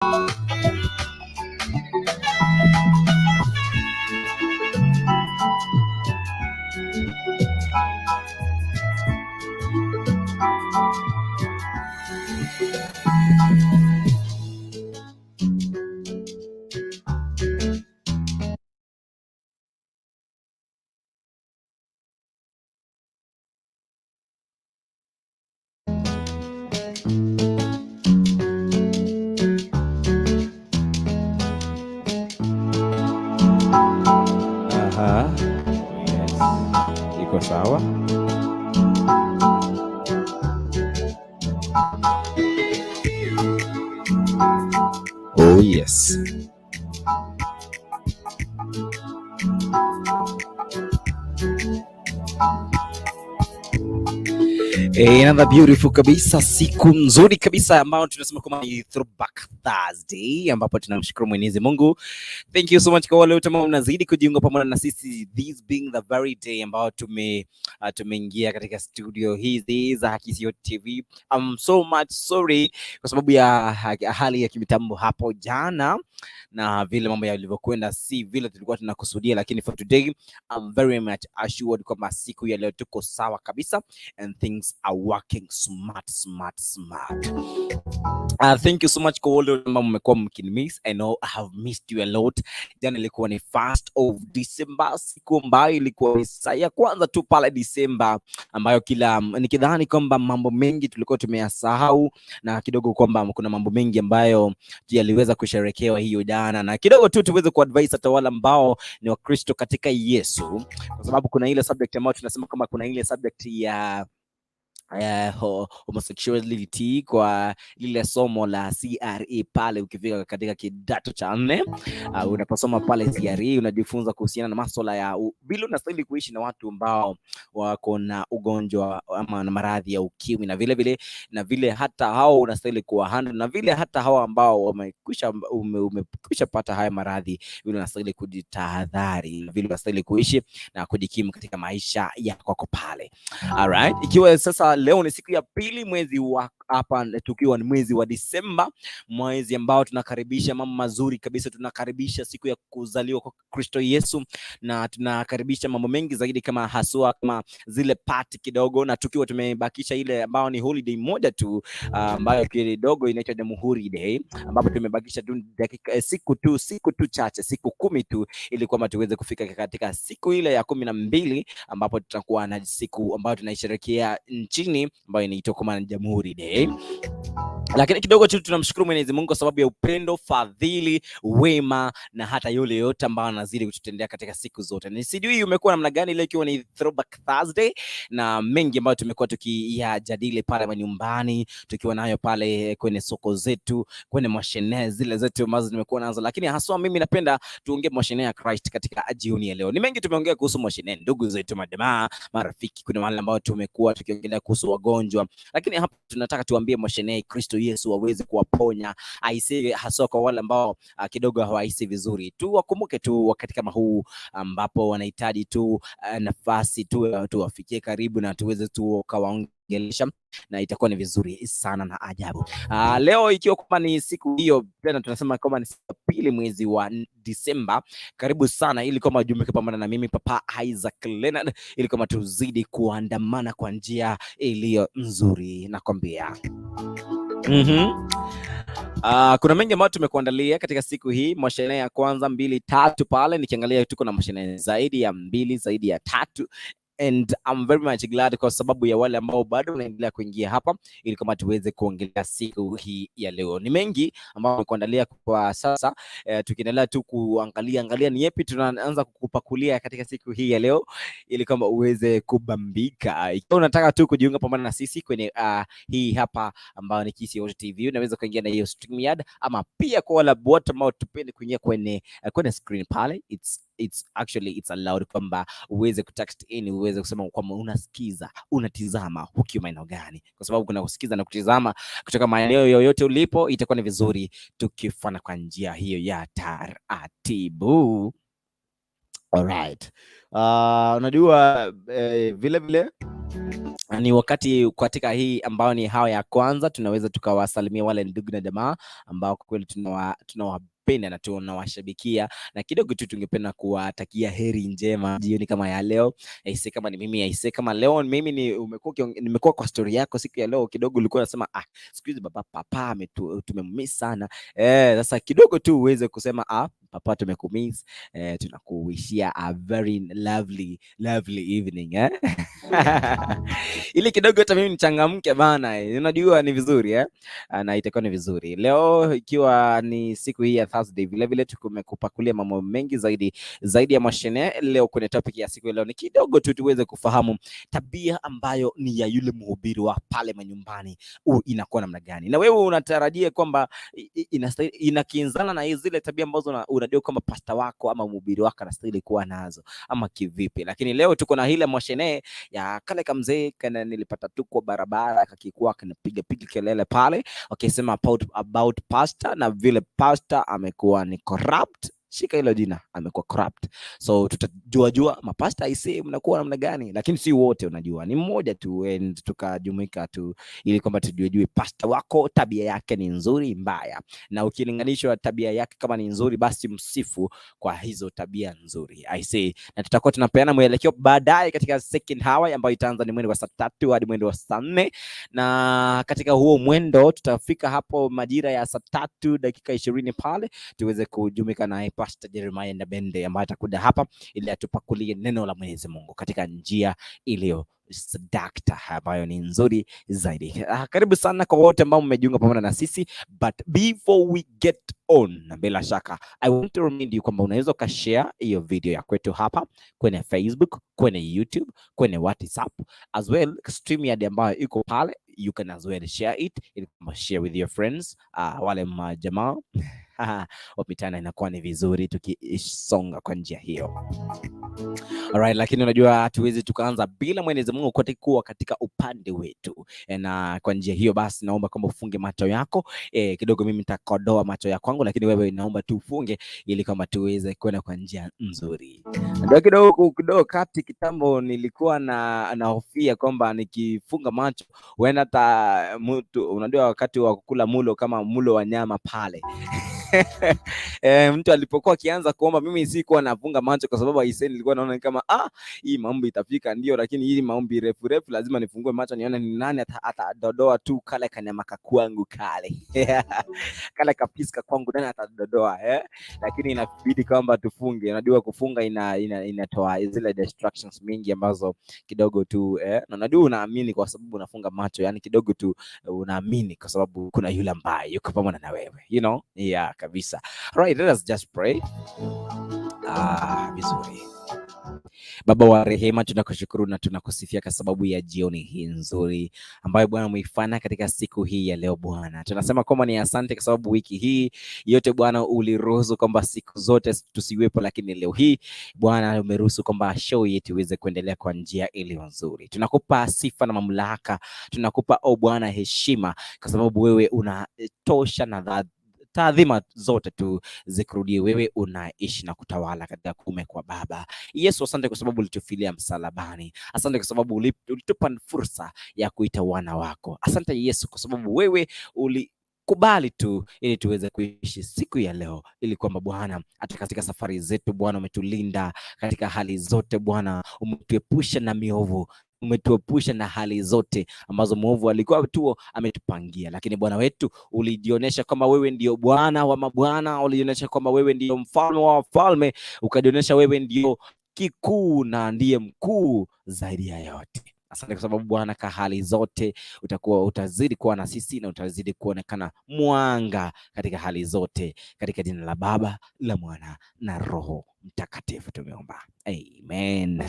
Yes. Iko sawa. Oh yes. Another beautiful kabisa, siku nzuri kabisa ambao tunasema kama ni Throwback Thursday, ambapo tunamshukuru Mwenyezi Mungu. Thank you so much kwa wale wote ambao mnazidi kujiunga pamoja na sisi, this being the very day ambao tumeingia katika studio hizi za Kisio TV. I'm so much sorry kwa sababu ya hali ya kimitambo hapo jana na vile mambo yalivyokwenda si vile tulikuwa tunakusudia, lakini for today I'm very much assured kwamba siku ya leo tuko sawa kabisa and things are working smart. Thank you so much kwa wale ambao mmekuwa mkinimiss. I know I have missed you a lot. Jana ilikuwa ni 1st of December, siku ambayo ilikuwa ni saa ya kwanza tu pale December, ambayo nikidhani kwamba mambo mengi tulikuwa tumeyasahau na kidogo kwamba kuna mambo mengi ambayo yaliweza kusherekewa hiyo jana, na kidogo tu tuweze kuadvise hata wale ambao ni Wakristo katika Yesu, kwa sababu kuna ile subject ambayo tunasema kama kuna ile subject ya homosexuality kwa lile somo la CRE pale. Ukifika katika kidato cha 4 unaposoma pale CRE unajifunza kuhusiana na masuala ya vile unastahili kuishi na watu ambao wako na ugonjwa ama na maradhi ya ukimwi, na vile hata hao unastahili kuwahandle, na vile hata hao ambao umekwisha pata haya maradhi, vile unastahili kujitahadhari, vile unastahili kuishi na kujikimu katika maisha yako pale. Alright, ikiwa sasa leo ni siku ya pili mwezi wa hapa, tukiwa ni mwezi wa Disemba, mwezi ambao tunakaribisha mambo mazuri kabisa. Tunakaribisha siku ya kuzaliwa kwa Kristo Yesu, na tunakaribisha mambo mengi zaidi kama haswa kama zile party kidogo, na tukiwa tumebakisha ile ambao ni holiday moja tu ambayo kidogo inaitwa Jamhuri Day, ambapo tumebakisha tu siku tu chache, siku 10 tu, ili kwamba tuweze kufika katika siku ile ya 12 ambapo tutakuwa na siku ambayo tunaisherehekea nchini ambayo inaitwa kama Jamhuri Day. Lakini kidogo tu tunamshukuru Mwenyezi Mungu kwa sababu ya upendo, fadhili, wema na hata yule yote ambao anazidi kututendea katika siku zote. Ni sijui umekuwa namna gani leo, ikiwa ni Throwback Thursday na mengi ambayo tumekuwa tukiyajadili pale nyumbani, tukiwa nayo pale kwenye soko zetu, kwenye Moshenee zile zetu ambazo nimekuwa nazo, lakini haswa mimi napenda tuongee Moshenee ya Christ katika jioni ya leo. Ni mengi tumeongea kuhusu Moshenee, ndugu zetu, majamaa, marafiki, kuna wale ambao tumekuwa tukiongelea kuhusu wagonjwa, lakini hapa tunataka tuambie Moshenee Kristo Yesu aweze kuwaponya. Aisi haswa kwa wale ambao kidogo hawahisi vizuri. Tu wakumbuke tu wakati kama huu ambapo wanahitaji tu nafasi tu tuwafikie karibu na tuweze tu kawaongelesha, na itakuwa ni vizuri sana na ajabu. Leo ikiwa kama ni siku hiyo, tena tunasema kama ni siku ya pili mwezi wa Disemba, karibu sana ili kama jumuike pamoja na mimi Papa Isaac LENARD, ili kama tuzidi kuandamana kwa njia iliyo nzuri nakwambia. Kuna mengi ambayo tumekuandalia katika siku hii. Moshenee ya kwanza 2, 3 pale, nikiangalia tuko na Moshenee zaidi ya 2, zaidi ya 3, and I'm very much glad kwa sababu ya wale ambao bado wanaendelea kuingia hapa ili kama tuweze kuongelea siku hii ya leo. Ni mengi ambao tumekuandalia kwa sasa, tukiendelea tu kuangalia ni yapi tunaanza kukupakulia katika siku hii ya leo ili kama uweze kubambika. Ikiwa unataka tu kujiunga pamoja na sisi kwenye hii hapa ambayo ni Kisio TV, unaweza kuingia na hiyo StreamYard, ama pia kwa wale wote ambao tupende kuingia kwenye screen pale, it's allowed kwamba uweze kutext in, uweze kusema kwamba unasikiza, unatizama ukiwa maeneo gani, kwa sababu kuna kusikiza na kutizama kutoka maeneo yoyote ulipo. Itakuwa ni vizuri tukifanya kwa njia hiyo ya taratibu. Alright. Unajua vile ni wakati katika hii ambao ni hawa ya kwanza tunaweza tukawasalimia wale ndugu na jamaa ambao kwa kweli tunawapenda na tunawashabikia, na kidogo tu tungependa kuwatakia heri njema jioni kama ya leo. Aise, kama ni mimi, aise, kama leo mimi nimekuwa kwa story yako siku ya leo, kidogo ulikuwa unasema siku hizi papa tumemiss sana. Sasa kidogo tu uweze kusema papa tumekumiss, tunakuwishia a very lovely evening ili kidogo hata mimi nichangamke bana, unajua ni vizuri na itakuwa ni vizuri leo ikiwa ni siku hii ya Thursday. Vile vile tumekupakulia mambo mengi zaidi ya Moshenee. Leo kwenye topic ya siku leo ni kidogo tu tuweze kufahamu tabia ambayo ni ya yule mhubiri wa pale manyumbani inakuwa namna gani, na wewe unatarajia kwamba inakinzana na zile tabia ambazo unajua kwamba pasta wako ama mhubiri wako anastahili kuwa nazo ama kivipi. Lakini leo tuko na ile Moshenee ya kale kamzee kana nilipata tu kwa barabara akakikuwa kanapiga kelele pale wakisema about pastor, na vile pastor amekuwa ni corrupt. Shika hilo jina, amekuwa corrupt. So tutajua mapasta aisee mnakuwa namna gani, lakini si wote, unajua ni mmoja tu, and tukajumuika tu ili kwamba tujue pasta wako tabia yake ni nzuri mbaya, na ukilinganisha tabia yake kama ni nzuri basi msifu kwa hizo tabia nzuri aisee. Na tutakuwa tunapeana mwelekeo baadaye katika second hour ambayo itaanza ni mwendo wa saa 3 hadi mwendo wa saa 4, na katika huo mwendo tutafika hapo majira ya saa 3 dakika 20 pale tuweze kujumuika na Pastor Jeremiah Ndabende ambaye atakuja hapa ili atupakulie neno la Mwenyezi Mungu katika njia iliyo sadakta ambayo ni nzuri zaidi. Karibu sana kwa wote ambao mmejiunga pamoja na sisi, but before we get on, bila shaka I want to remind you kwamba unaweza ukashare hiyo video ya kwetu hapa kwenye Facebook, kwenye YouTube, kwenye WhatsApp as well. Stream ya ambayo iko pale, you can as well share it, ili share with your friends, wale majamaa wapitana, inakuwa ni vizuri tukisonga kwa njia hiyo. Alright, lakini unajua hatuwezi tukaanza bila Mwenyezi Mungu kuwa katika upande wetu, na kwa njia hiyo basi naomba kwamba ufunge macho yako kidogo. Mimi nitakodoa macho ya kwangu, lakini wewe naomba tu ufunge ili kama tuweze kwenda kwa njia nzuri. Ndio kidogo kati kitambo nilikuwa na hofia kwamba nikifunga macho huenda hata mtu, unajua wakati wa kukula mulo kama mulo wa nyama pale mtu alipokuwa akianza kuomba, mimi sikuwa nafunga macho kwa sababu aiseni nilikuwa naona kama hii maombi itafika ndio, lakini hii maombi refu lazima nifungue macho nione ni nani atadodoa tu kale kanyama kwangu kale kale kapiska kwangu nani atadodoa lakini inabidi kwamba tufunge. Unajua kufunga inatoa zile distractions mingi ambazo kidogo tu na unajua unaamini kwa sababu unafunga macho, yani kidogo tu unaamini kwa sababu kuna yule ambaye yuko pamoja na wewe, you know. Yeah, kabisa. Right, let us just pray. Vizuri. Baba wa rehema, tunakushukuru na tunakusifia kwa sababu ya jioni hii nzuri ambayo Bwana umeifanya katika siku hii ya leo. Bwana, tunasema kwamba ni asante kwa sababu wiki hii yote Bwana uliruhusu kwamba siku zote tusiwepo, lakini leo hii Bwana umeruhusu kwamba show yetu iweze kuendelea kwa njia iliyo nzuri. Tunakupa sifa na mamlaka, tunakupa Bwana heshima kwa sababu wewe unatosha na taadhima zote tu zikurudie wewe. Unaishi na kutawala katika kuume kwa Baba. Yesu, asante kwa sababu ulitufilia msalabani. Asante kwa sababu ulitupa fursa ya kuita wana wako. Asante Yesu kwa sababu wewe ulikubali tu ili tuweze kuishi siku ya leo, ili kwamba Bwana hata katika safari zetu Bwana umetulinda katika hali zote. Bwana umetuepusha na miovu, umetuepusha na hali zote ambazo mwovu alikuwa tu ametupangia, lakini Bwana wetu ulijionyesha kama wewe ndio Bwana wa mabwana, ulijionyesha kama wewe ndio mfalme wa wafalme, ukajionyesha wewe ndio kikuu na ndiye mkuu zaidi ya yote. Asante kwa sababu Bwana kwa hali zote utazidi kuwa na sisi na utazidi kuonekana mwanga katika hali zote, katika jina la Baba, la Mwana na Roho Mtakatifu tumeomba. Amen.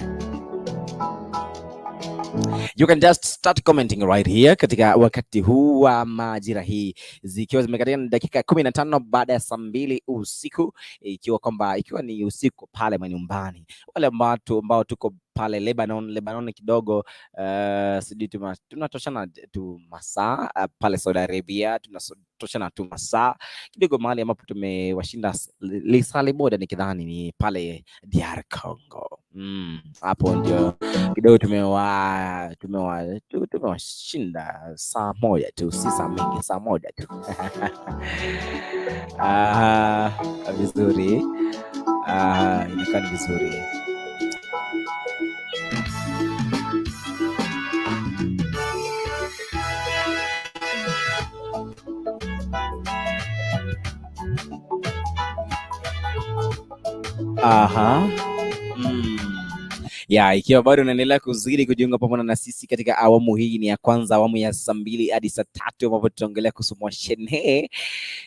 You can just start commenting right here katika wakati huu wa majira hii zikiwa zimekatika dakika 15 baada ya saa 2 usiku, ikiwa ni usiku pale manyumbani. Wale ambao tuko pale Lebanon kidogo, sijui tunatoshana tu masaa, pale Saudi Arabia tunatoshana tu masaa kidogo, mahali ambapo tumewashinda lisali moja nikidhani ni pale DR Congo. Hapo ndio kidogo tumewashinda saa moja tu, si saa mingi, saa moja tu. Vizuri, inakaa ni vizuri. Ya, ikiwa bado unaendelea kuzidi kujiunga pamoja na sisi katika awamu hii ni ya kwanza, awamu ya saa 2 hadi saa 3, ambapo tutaongelea kuhusu Moshenee.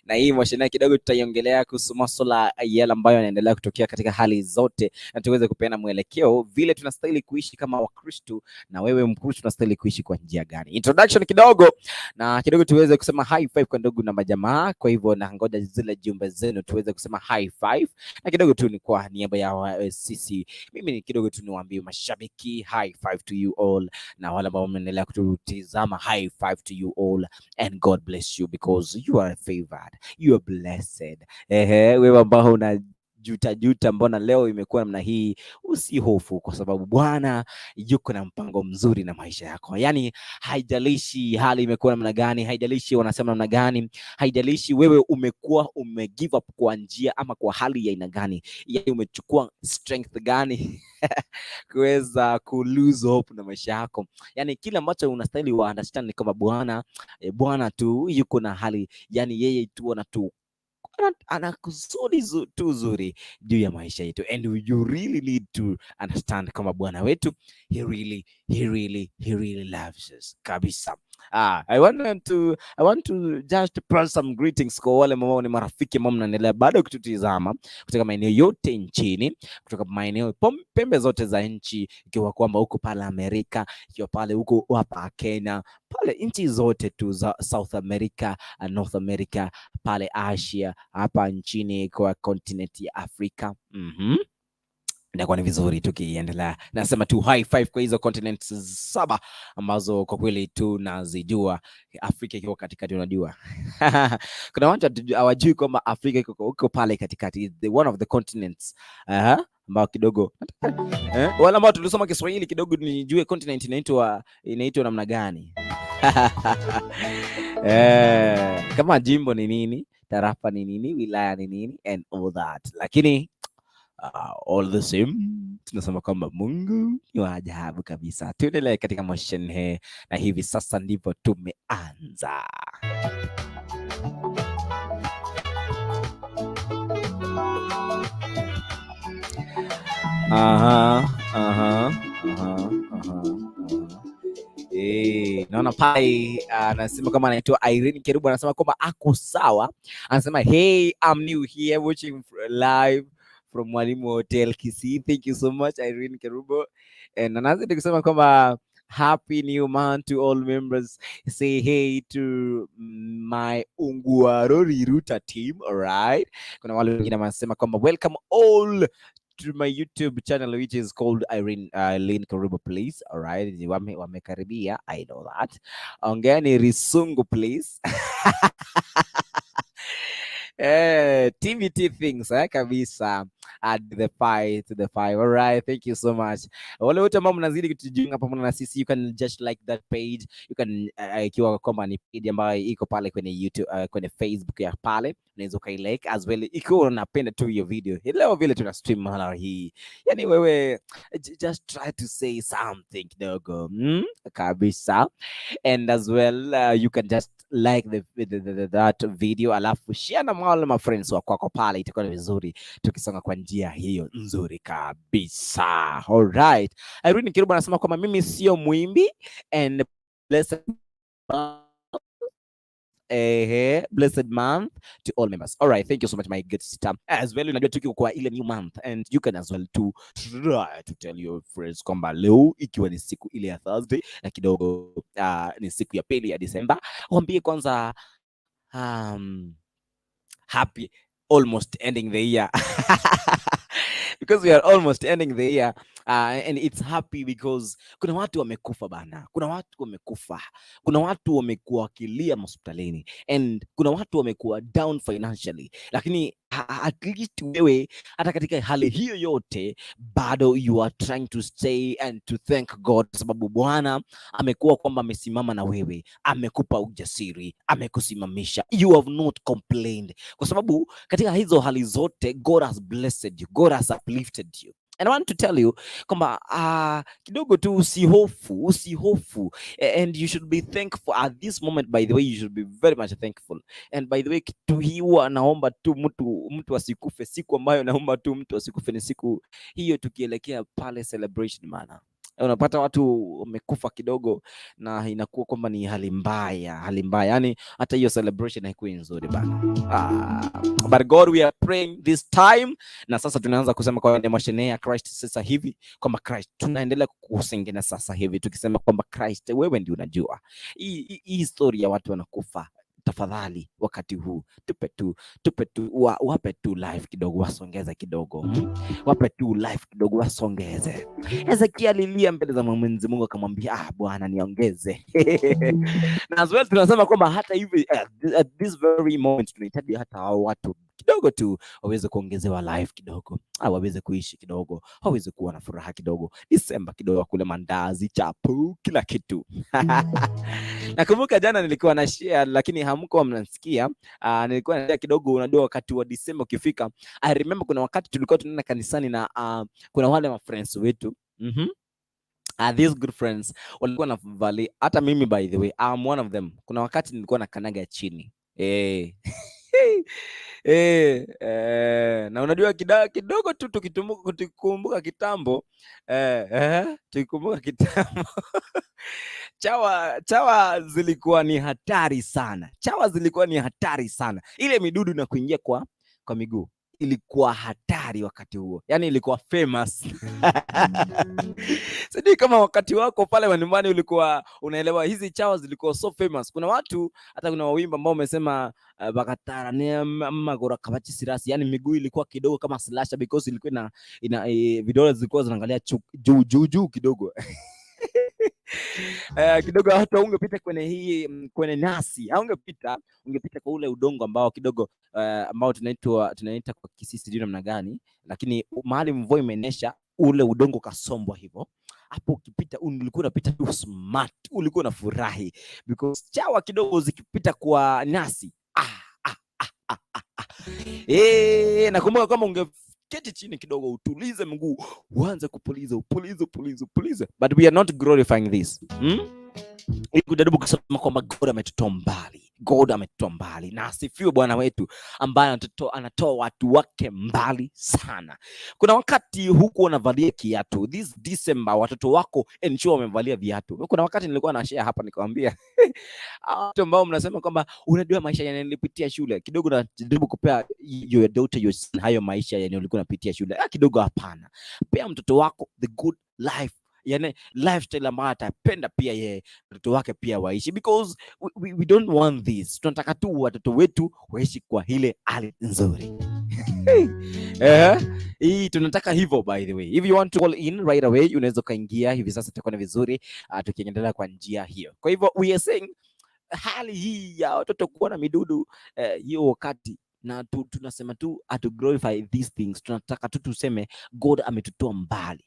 Na hii Moshenee kidogo tutaiongelea kuhusu masuala yale ambayo yanaendelea kutokea katika hali zote, na tuweze kupeana mwelekeo vile tunastahili kuishi kama Wakristo, na wewe Mkristo unastahili kuishi kwa njia gani. Introduction kidogo, na kidogo tuweze kusema high five kwa ndugu na majamaa. Kwa hivyo na ngoja zile jumbe zenu tuweze kusema high five, na kidogo tu ni kwa niaba ya sisi, mimi ni kidogo tu niwaambie mashabiki high five to you all, na wale ambao wameendelea kututizama high five to you all, and God bless you because you are favored, you are blessed. Wewe ambao una juta mbona leo imekuwa namna hii, usihofu, kwa sababu Bwana yuko na mpango mzuri na maisha yako. Yani haijalishi hali imekuwa namna gani, haijalishi wanasema namna gani, haijalishi wewe umekuwa give up kwa njia ama kwa hali ya aina gani, yani umechukua strength gani kuweza ku lose hope na maisha yako. Yani kile ambacho unastahili wa understand ni kama Bwana tu yuko na hali, yani yeye tu ana kusudi tu zuri juu ya maisha yetu, and you really need to understand kama Bwana wetu he really loves us kabisa. I want to just pass some greetings kwa wale ambao ni marafiki ambao mnaendelea bado kututizama kutoka maeneo yote nchini, kutoka maeneo pembe zote za nchi, ikiwa kwamba huko pale Amerika, ikiwa pale huko hapa Kenya, pale nchi zote tu za South America, North America, pale Asia, hapa nchini kwa continent ya Afrika. Inakuwa ni vizuri tukiendelea. Nasema tu high five kwa hizo continents 7 ambazo kwa kweli tunazijua. Afrika iko katikati, unajua. Kuna watu hawajui kwamba Afrika iko pale katikati, the one of the continents ambao kidogo wala ambao tulisoma Kiswahili kidogo nijue continent inaitwa namna gani. Kama jimbo ni nini, tarafa ni nini, wilaya ni nini, and all that. Lakini all the same tunasema kwamba Mungu ni wa ajabu kabisa. Tuendelee katika Moshenee, na hivi sasa ndipo tumeanza. Naona pale anasema kama anaitwa Irene Kerubo, anasema kwamba ako sawa. Anasema hey, I'm new here watching live from Mwalimu Hotel Kisii. Thank you so much Irene Kerubo. And anazidi kusema kwamba happy new month to all members. Say hey to my Unguarori Ruta team. All right. Kuna wale wengine wanasema kwamba welcome all to my YouTube channel which is called Irene Kerubo, please. All right. Wamekaribia, I know that. Ongeani Risungu, please. TVT things kabisa. Add the 5 to the 5. All right, thank you so much. Wale wote ambao mnazidi kutujiunga pamoja na sisi, you can just like that page. You can ikiwa kwamba ni page ambayo iko pale kwenye YouTube, kwenye Facebook ya pale, unaweza like as well ikiwa unapenda tu hiyo video. Leo vile tuna stream mara hii, yani wewe just try to say something kidogo kabisa. And as well you can just like that video, alafu share na wale ma friends wako pale, itakuwa vizuri tukisonga kwa njia hiyo nzuri kabisa. All right. Irene Kerubo anasema kwamba mimi sio mwimbi, and blessed blessed month to all members. All right, thank you so much my good sister. As well, unajua tuko kwa ile new month, and you can as well to try to tell your friends kwamba leo ikiwa ni siku ile ya Thursday na kidogo ni siku ya pili ya December, waambie kwanza happy almost ending the year. Because we are almost ending the year. And it's happy because kuna watu wamekufa bana, kuna watu wamekufa, kuna watu wamekuwa wakilia hospitalini, and kuna watu wamekuwa down financially, lakini at least wewe hata katika hali hiyo yote bado you are trying to stay and to thank God, sababu Bwana amekuwa kwamba amesimama na wewe, amekupa ujasiri, amekusimamisha. You have not complained, kwa sababu katika hizo hali zote God has blessed you, God has uplifted you. And I want to tell you kwamba kidogo tu usihofu, and you should be thankful at this moment. By the way, you should be very much thankful. And by the way, kitu hiwa naomba tu mtu asikufe. Siku ambayo naomba tu mtu asikufe ni siku hiyo tukielekea pale celebration, maana unapata watu wamekufa kidogo na inakuwa kwamba ni hali mbaya, yani hata hiyo celebration haikuwa nzuri bana. But God, we are praying this time, na sasa tunaanza kusema kwa Moshenee ya Christ sasa hivi kwamba Christ, tunaendelea kukusengena sasa hivi tukisema kwamba Christ, wewe ndio unajua hii historia ya watu wanakufa. Tafadhali wakati huu tupe tu wape tu life kidogo, wasongeze kidogo, wape tu life kidogo, wasongeze. Ezekiel alilia mbele za Mwenyezi Mungu akamwambia, Bwana niongeze. Na as well tunasema kwamba hata hivi at this very moment tunahitaji hata hao watu kidogo tu waweze kuongezewa life kidogo, waweze kuishi kidogo, waweze kuwa na furaha kidogo, December kidogo, kule mandazi, chapu, kila kitu. Nakumbuka jana nilikuwa na share, lakini hamko mnasikia. Nilikuwa na share kidogo, unajua wakati wa December ukifika, I remember kuna wakati tulikuwa tunaenda kanisani na kuna wale ma friends wetu, these good friends walikuwa na vali, hata mimi by the way I'm one of them. Kuna wakati nilikuwa na kanaga chini na unajua kidogo tu tukikumbuka kitambo, tukikumbuka kitambo chawa zilikuwa ni hatari sana, ile midudu na kuingia kwa miguu ilikuwa hatari wakati huo, yani ilikuwa famous. Sijui kama wakati wako pale nyumbani ulikuwa unaelewa hizi chawa zilikuwa so famous. Kuna watu hata kuna wawimba ambao wamesema bakatara ni magora kabachi sirasi, yani miguu ilikuwa kidogo kama slasher because ilikuwa ina vidole zilikuwa zinaangalia juu kidogo. Kidogo hata ungepita kwenye nasi, ungepita kwa ule udongo ambao kidogo ambao tunaita kwa Kisisi ndio namna gani, lakini mahali mvua imenyesha ule udongo kasombwa hivyo, hapo ukipita ulikuwa unapita tu smart, ulikuwa unafurahi because chawa kidogo zikipita kwa nasi. Nakumbuka kama keti chini kidogo, utulize mguu, uanze kupuliza, but we are not glorifying this. Kujaribu kusema kwamba God ametutoa mbali, na asifiwe Bwana wetu ambaye anatoa watu wake mbali sana. Kuna wakati huku unavalia kiatu, this December watoto wako ensure wamevalia viatu. Kuna wakati nilikuwa na share hapa nikamwambia watu ambao mnasema kwamba unajua maisha yananipitia shule kidogo, na jaribu kupea your daughter your son hayo maisha yani ulikuwa unapitia shule kidogo. Hapana, pea mtoto wako the good life, yani lifestyle ambayo atapenda pia yeye watoto wake pia waishi, because we don't want this. Tunataka tu watoto wetu waishi kwa ile hali nzuri. Hii tunataka hivyo. By the way, if you want to call in right away, unaweza kaingia hivi sasa, tutakuwa vizuri tukiendelea kwa njia hiyo. Kwa hivyo we are saying hali hii ya watoto kuwa na midudu hiyo wakati, na tunasema tu to glorify these things. Tunataka tu tuseme God ametutoa mbali,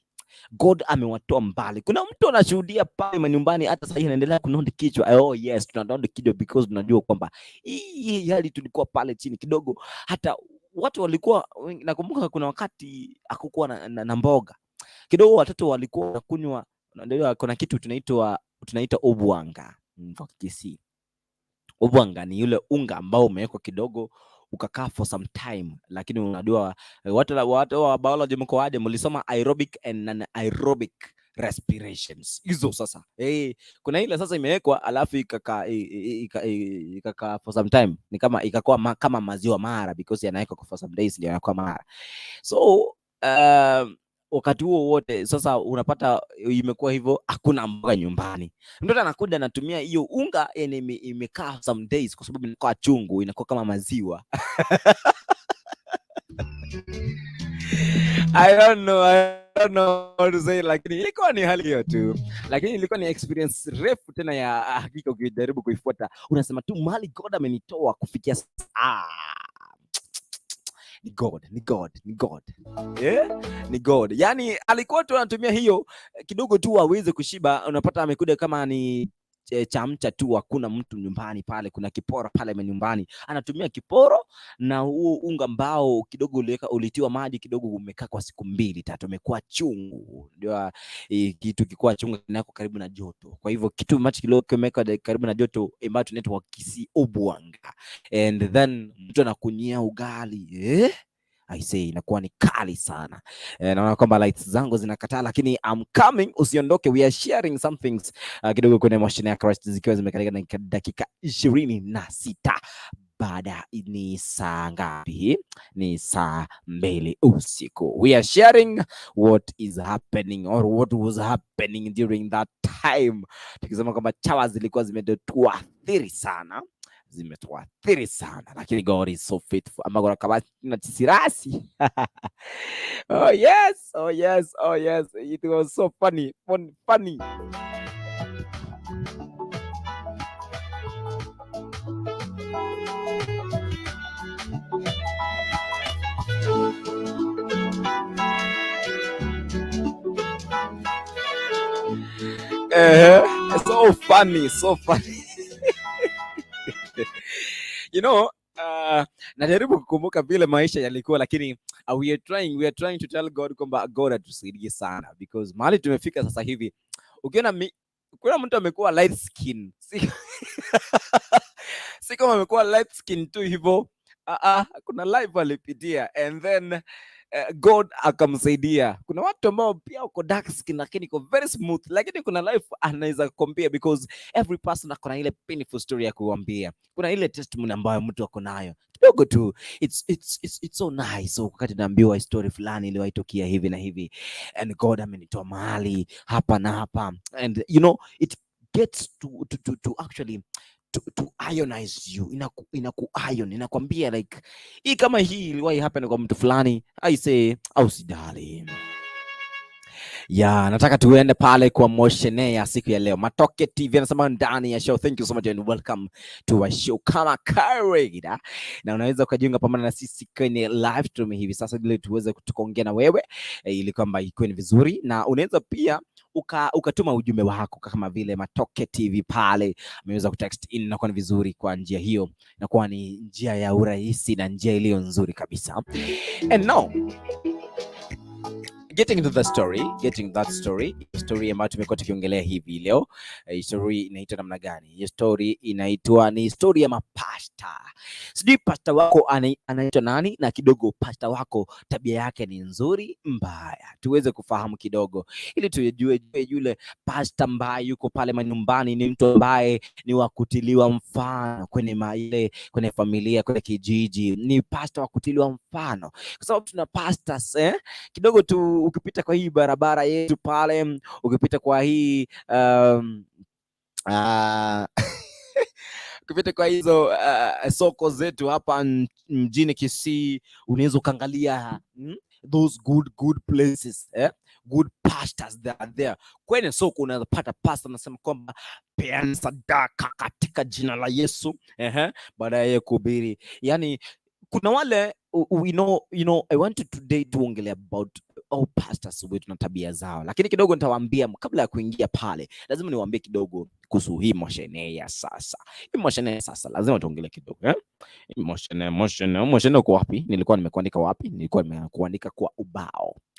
God amewatoa mbali. Kuna mtu anashuhudia pale nyumbani hata sasa anaendelea kunonda kichwa. Oh yes, tunanonda kichwa because tunajua kwamba hii hali tulikuwa pale chini kidogo, hata watu walikuwa, nakumbuka kuna wakati hakukuwa na mboga kidogo, watoto walikuwa wanakunywa, ndio kuna kitu tunaita obwanga kwa Kisii. Obwanga ni yule unga ambao umewekwa kidogo ukakaa for some time, lakini unajua watu wa biology mko aje, mlisoma aerobic and anaerobic respirations hizo. Sasa kuna ile sasa imewekwa alafu ikakaa for some time, ni kama ikakuwa kama maziwa mara, because yanawekwa for some days ndio yanakuwa mara. So wakati huo wote sasa unapata imekuwa hivyo, hakuna mboga nyumbani. Mtoto anakuja anatumia hiyo unga yani imekaa some days, kwa sababu inakuwa chungu, inakuwa kama maziwa. I don't don't know what to say, lakini ilikuwa ni hali hiyo tu, lakini ilikuwa ni experience refu tena ya hakika. Ukijaribu kuifuata unasema tu mali God amenitoa kufikia ni God. Yeah? Ni God. Yani alikuwa tu anatumia hiyo kidogo tu aweze kushiba. Unapata amekuja kama ni chamcha tu, hakuna mtu nyumbani pale, kuna kiporo pale nyumbani, anatumia kiporo na huo unga ambao kidogo ulitiwa maji kidogo, umekaa kwa siku 2-3, umekuwa chungu. Ndio kitu kikuwa chungu kinako karibu na joto, kwa hivyo kitu machi kidogo kimeka karibu na joto ambayo tunaitwa kisi obwanga, and then mtu anakunyia ugali I say inakuwa ni kali sana. Naona kwamba lights zangu zinakataa, lakini I'm coming, usiondoke. We are sharing some things kidogo kwenye Moshenee ya Christ, zikiwa zimekarika na dakika 26 baada. Ni saa ngapi? Ni saa 2 usiku. We are sharing what is happening or what was happening during that time. Tukisema kwamba chawa zilikuwa zimetuathiri sana, lakini God is so faithful. Amagora kabati na tisirasi. Oh yes, it was so funny. So funny. You know, najaribu kukumbuka vile maisha yalikuwa, lakini we are trying to tell God kwamba God atusaidie sana, because mahali tumefika sasa hivi, ukiona kuna mtu amekuwa light skin, si kama amekuwa light skin tu hivyo, kuna life alipitia and then God akamsaidia. Kuna watu ambao pia wako dark skin lakini iko very smooth, lakini kuna life anaweza compare, because every person akona ile painful story ya kuambia. Kuna ile testimony ambayo mtu ako nayo kidogo tu, it's so nice. So wakati naambiwa story fulani ile waitokea hivi na hivi, and God amenitoa mahali hapa na hapa, and you know it gets to actually to ionize you, ion inakwambia like hii kama hii iliwahi happen kwa mtu fulani, I say au sidali. Nataka tuende pale kwa Moshenee ya siku ya leo. Matoke TV anasema ndani ya show. Thank you so much and welcome to our show kama kawaida, na unaweza kujiunga pamoja na sisi kwenye live stream hivi sasa ili tuweze kuongea na wewe ili kwamba ikuwe vizuri, na unaweza pia ukatuma ujumbe wako kama vile Matoke TV pale ameweza kutext in, na kwa vizuri. Kwa njia hiyo inakuwa ni njia ya urahisi na njia iliyo nzuri kabisa. And now getting into the story ambayo tumekuwa tukiongelea hivi leo. Story inaitwa namna gani? Hiyo story inaitwa ni story ya mapasta. Sijui pasta wako anaitwa nani, na kidogo pasta wako tabia yake ni nzuri mbaya, tuweze kufahamu kidogo ili tujue yule pasta ambaye yuko pale manyumbani ni mtu ambaye ni wa kutiliwa mfano kwenye familia, kwenye kijiji, ni pasta wa kutiliwa mfano, kwa sababu tuna pastors kidogo tu. Ukipita kwa hii barabara yetu pale, ukipita kwa hii ukipita kwa hizo soko zetu hapa mjini Kisii, unaweza ukaangalia those good places, good pastors that are there. Kwenye soko unapata pastor anasema kwamba peana sadaka katika jina la Yesu, baada ya kuhubiri. Yani kuna wale you know I wanted today to ongelea about all pastors wetu na tabia zao, lakini kidogo nitawaambia kabla ya kuingia pale, lazima niwaambie kidogo kuhusu hii Moshenee ya sasa. Hii Moshenee ya sasa lazima tuongelee kidogo. Moshenee uko wapi? Nilikuwa nimekuandika wapi? Nilikuwa nimekuandika kwa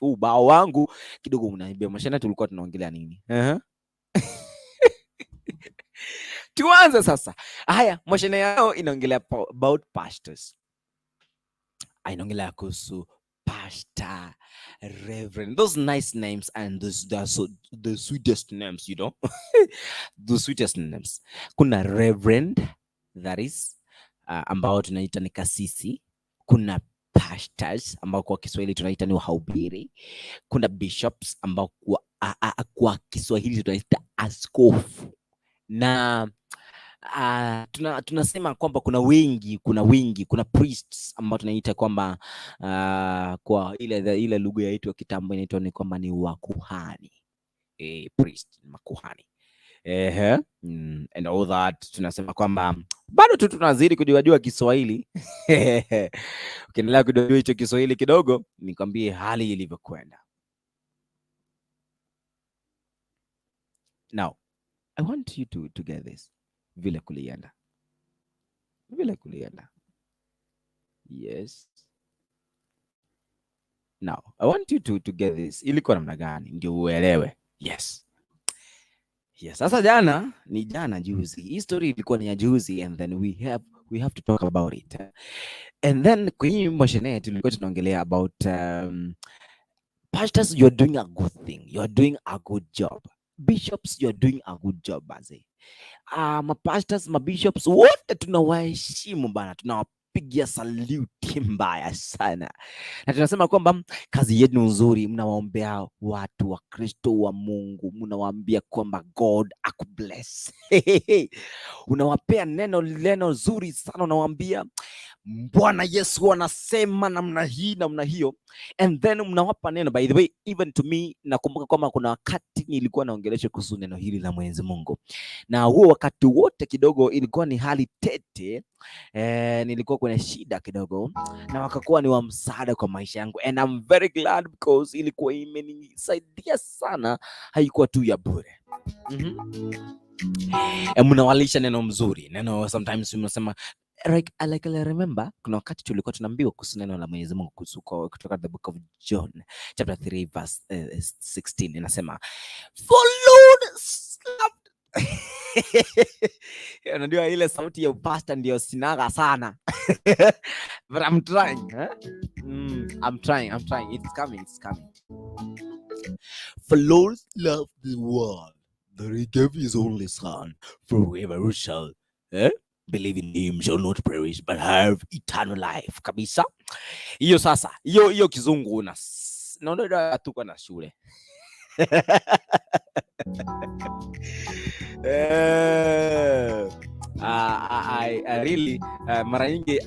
ubao wangu kidogo. Unaniambia Moshenee tulikuwa tunaongelea nini? Tuanze sasa. Haya, Moshenee yao inaongelea about pastors. Inaongelea kuhusu pastor, reverend, those nice names, and the sweetest names, you know. The sweetest names. Kuna reverend, that is ambao tunaita ni kasisi. Kuna pastors ambao kwa Kiswahili tunaita ni wahubiri. Kuna bishops ambao kwa Kiswahili tunaita askofu. Na tunasema kwamba kuna priests ambao tunaita kwamba kwa ile lugha yaitwa kitambo inaitwa ni kwamba ni wakuhani. Priest, makuhani. And all that, tunasema kwamba bado tu tunazidi kujua Kiswahili. Ukiendelea kujua hicho Kiswahili kidogo, nikwambie hali ilivyokwenda. Now, I want you to get this. Vile kulienda. Yes. Now, I want you to get this. Ilikuwa namna gani ndio uelewe. Yes. Sasa jana juzi. Hii story ilikuwa ni ya juzi, and then we have to talk about it. And then kwenye Moshenee tulikuwa tunaongelea about pastors, you're doing a good thing. You're doing a good job. Bishops, you're doing a good job baze. Mapastors, mabishops wote tunawaheshimu bana, tunawapigia salute mbaya sana. Na tunasema kwamba kazi yenu nzuri, mnawaombea watu wa Kristo wa Mungu, mnawaambia kwamba God akubless. Unawapea neno zuri sana, unawaambia Bwana Yesu anasema namna hii namna hiyo, and then mnawapa neno. By the way, even to me, nakumbuka kwamba kuna wakati nilikuwa naongelesha kuhusu neno hili la Mwenyezi Mungu, na huo wakati wote kidogo ilikuwa ni hali tete. Nilikuwa kwenye shida kidogo, na wakakuwa ni wa msaada kwa maisha yangu, and I'm very glad because ilikuwa imenisaidia sana, haikuwa tu ya bure. Mnawalisha neno mzuri, neno sometimes mnasema I remember kuna wakati tulikuwa tunaambiwa kuhusu neno la Mwenyezi Mungu kutoka the book of John chapter 3 verse 16, inasema for Lord loved. Unajua ile sauti ya pastor ndio sinaga sana. But I'm trying, I'm trying. It's coming. For Lord loved the world that he gave his only son, for whoever shall believe in him shall not perish but have eternal life. Kabisa. Hiyo sasa, hiyo kizungu naona tuko na shule. I really mara nyingi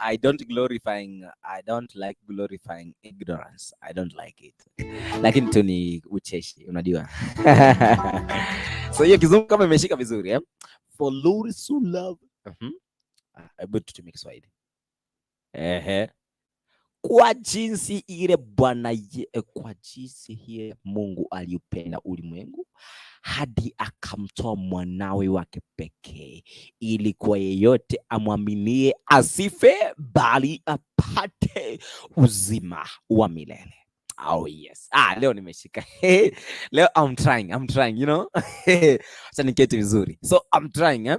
I don't like glorifying ignorance. I don't like it. Lakini tu ni ucheshi, unajua. So hiyo kizungu kama imeshika vizuri, For Lord so love. Hebu tutumie Kiswahili. Kwa jinsi ile kwa jinsi ile Mungu aliupenda ulimwengu hadi akamtoa mwanawe wake pekee, ili kwa yeyote amwaminie asife bali apate uzima wa milele. Oh yes. Leo nimeshika. Leo I'm trying, you know. Acha niketi vizuri. So I'm trying,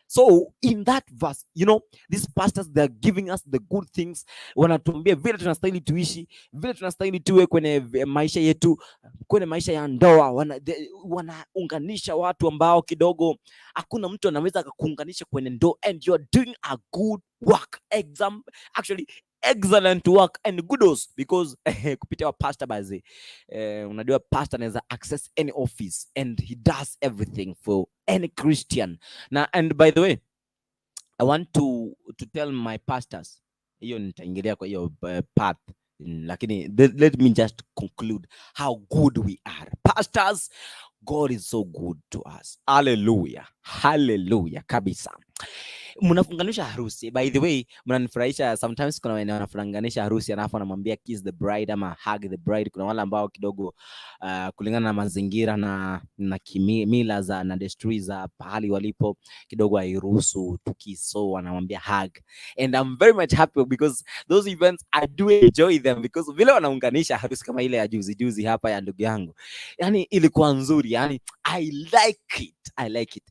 So in that verse, you know, these pastors, they're giving us the good things. Wanatuambia vile tunastahili tuishi, vile tunastahili tuwe kwenye maisha yetu, kwenye maisha ya ndoa. Wanaunganisha watu ambao kidogo hakuna mtu anaweza kuunganisha kwenye ndoa, and you're doing a good work. Excellent work and kudos, because kupitia pastor bazi, unajua pastor anaweza access any office and he does everything for any Christian. And by the way, I want to tell my pastors, hiyo nitaingilia kwa hiyo path, lakini let me just conclude how good we are. Pastors, God is so good to us. Hallelujah kabisa. Mnafunganisha harusi. By the way, mnanifurahisha sometimes. Kuna wale wanafunganisha harusi alafu anamwambia kiss the bride ama hug the bride. Kuna wale ambao kidogo kulingana na mazingira na kimila za na desturi za pahali walipo kidogo hairuhusu tukiso, wanamwambia hug. And I'm very much happy because those events I do enjoy them, because vile wanaunganisha harusi kama ile ya juzi hapa ya ndugu yangu, yani ilikuwa nzuri, yani I like it.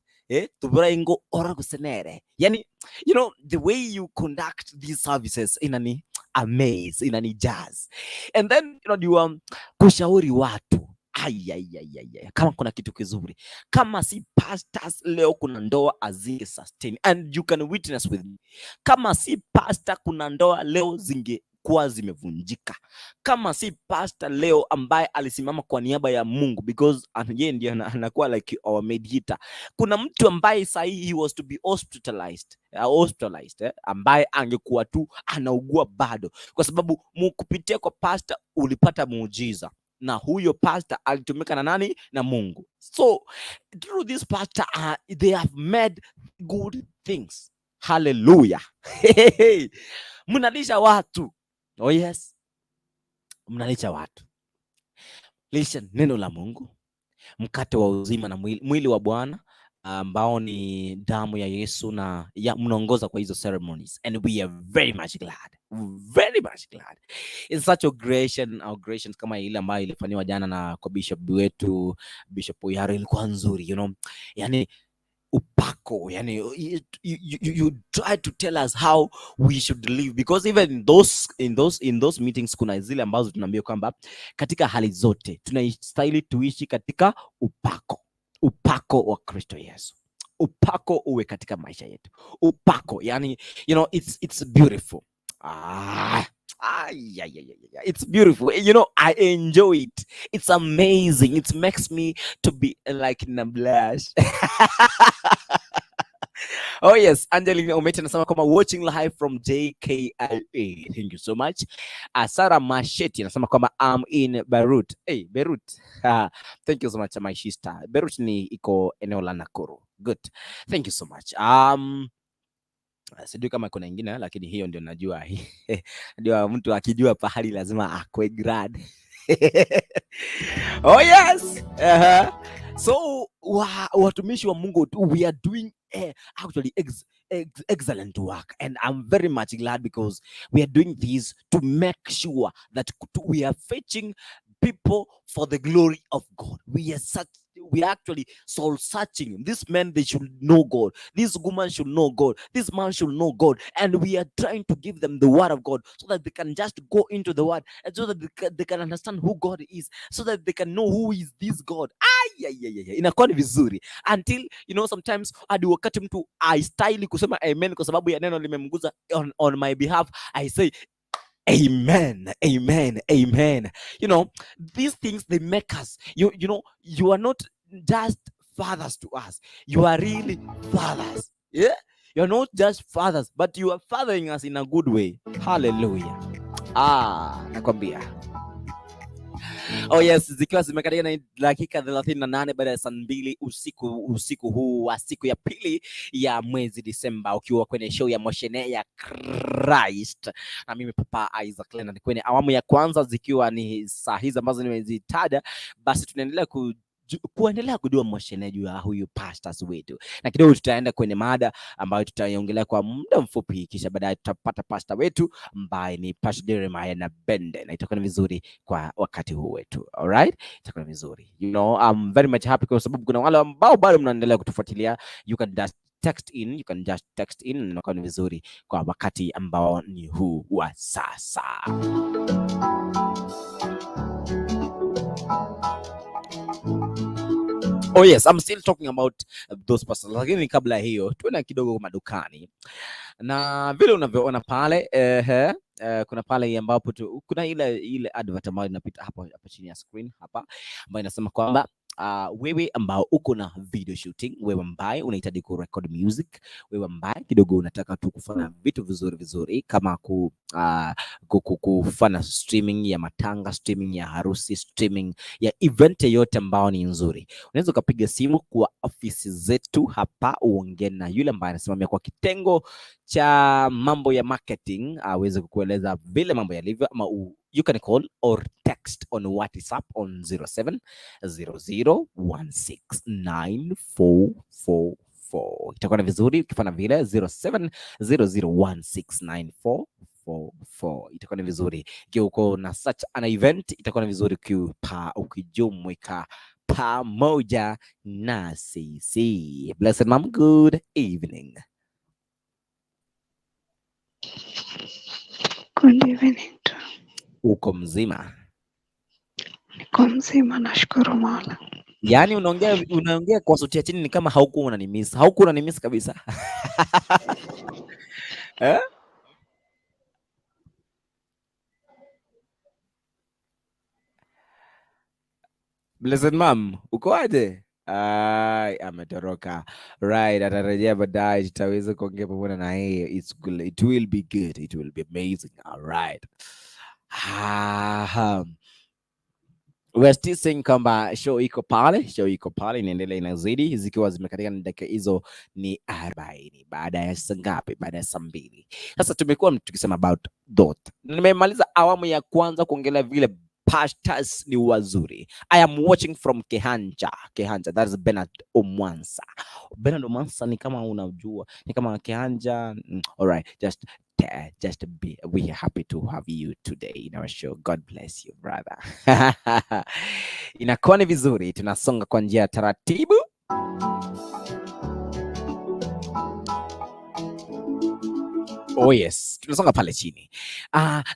Tuburengo ora kusenere. Yani, you know, the way you conduct these services inani amaze, inani jazz. And then, you know, kushauri watu. Kama kuna kitu kizuri, kama si pastors leo kuna ndoa azinge sustain, and you can witness with me. Kama si pastor kuna ndoa leo zingekuwa zimevunjika kama si pastor leo ambaye alisimama kwa niaba ya Mungu, because yeye ndiye anakuwa like our mediator. Kuna mtu ambaye sahi he was to be hospitalized, ambaye angekuwa tu anaugua bado, kwa sababu kupitia kwa pastor ulipata muujiza, na huyo pastor alitumika na nani? Na Mungu. So through this pastor they have made good things. Hallelujah. Mnalisha watu. Oh yes, mnalisha watu. Lisha neno la Mungu, mkate wa uzima na mwili wa Bwana ambao ni damu ya Yesu, na mnaongoza kwa hizo ceremonies, and we are very much glad. It's such a gracious kama ile ambayo ilifanywa jana na kwa bishop wetu, Bishop Oyaro, ilikuwa nzuri, yani upako, yani you try to tell us how we should live, because even in those meetings kuna zile ambazo tunaambia kwamba katika hali zote tunastahili tuishi katika upako wa Kristo Yesu. Upako uwe katika maisha yetu. Upako, yani it's beautiful. It's beautiful. I enjoy it. It's amazing. It makes me to be like in a blush. Oh yes, Angelina Omete anasema kama watching live from JKIA. Thank you so much. Sarah Masheti anasema kama I'm in Beirut. Hey, Beirut. Thank you so much my sister. Beirut ni iko eneo la Nakuru. Good. Thank you so much. Sijui kama kuna nyingine, lakini hiyo ndio najua. Ndio mtu akijua pahali lazima akwe grad. Oh yes. So watumishi wa Mungu, we are doing actually excellent work, and I'm very much glad because we are doing this to make sure that we are fetching people for the glory of God. We are actually soul searching. These men, they should know God. This woman should know God. This man should know God. And we are trying to give them the word of God so that they can just go into the word, and so that they can understand who God is, so that they can know who is this God. Inakuwa ni vizuri until sometimes hadi wakati mtu style kusema amen kwa sababu ya neno limemguza on my behalf, I say amen. These things, they make us, you are not just fathers to us, you are really fathers. Yeah, you're not just fathers, but you are fathering us in a good way. Hallelujah. Nakwambia. Oh yes, zikiwa zimekatika na dakika 38 baada ya saa 2 usiku huu wa siku ya pili ya mwezi Disemba, ukiwa kwenye show ya Moshenee ya Christ na mimi Papa Isaac Leonard kwenye awamu ya kwanza, zikiwa ni saa hizi ambazo nimezitaja. Basi tunaendelea kuendelea kujua Moshenee juu ya huyu pastors wetu, na kidogo tutaenda kwenye mada ambayo tutaiongelea kwa muda mfupi, kisha baadaye tutapata pastor wetu ambaye ni Pastor Jeremiah na Bende, na itakuwa vizuri kwa wakati huu wetu. Alright, itakuwa vizuri. I'm very much happy kwa sababu kuna wale ambao bado mnaendelea kutufuatilia. You can just text in, na itakuwa vizuri kwa wakati ambao ni huu wa sasa. Oh yes, I'm still talking about those pastors. Lakini kabla hiyo tuende kidogo madukani. Na vile unavyoona pale kuna pale ambapo kuna ile advert ambayo inapita hapa chini ya screen hapa, ambayo inasema kwamba wewe ambao uko na video shooting, wewe ambaye unahitaji ku record music, wewe ambaye kidogo unataka tu kufanya vitu vizuri kama kufanya streaming ya matanga, streaming ya harusi, streaming ya event yote ambao ni nzuri, unaweza ukapiga simu kwa ofisi zetu hapa, uongee na yule ambaye anasimamia kwa kitengo cha mambo ya marketing, aweze kukueleza vile mambo yalivyo, ama you can call or text on WhatsApp on 0700169444. Itakuwa ni vizuri ukifanya vile 0700169444. Itakuwa ni vizuri ikiwa uko na such an event, itakuwa ni vizuri ukijumuika pamoja na sisi. Blessed mom, good evening. Good evening. Uko mzima? Niko mzima, nashukuru Mola. Yaani unaongea kwa sauti ya chini ni kama haukuwa unanimiss kabisa. Blessed mom, uko aje? Ai, ametoroka. Right, atarejea baadaye, tutaweza kuongea pamoja na yeye. It's good. It will be good. It will be amazing. All right. We're still saying kwamba show iko pale inaendelea, inazidi, zikiwa zimekatika na dakika hizo ni 40 baada ya saa ngapi? Baada ya saa 2. Sasa tumekuwa tukisema about dot. Nimemaliza awamu ya kwanza kuongelea vile pastors ni wazuri. I am watching from Kehanja, that is Bernard Omwansa. Bernard Omwansa ni kama unajua, ni kama Kehanja. All right, just be, we are happy to have you today in our show. God bless you, brother. Inakuwa ni vizuri, tunasonga kwa njia taratibu. Oh yes, tunasonga pale chini.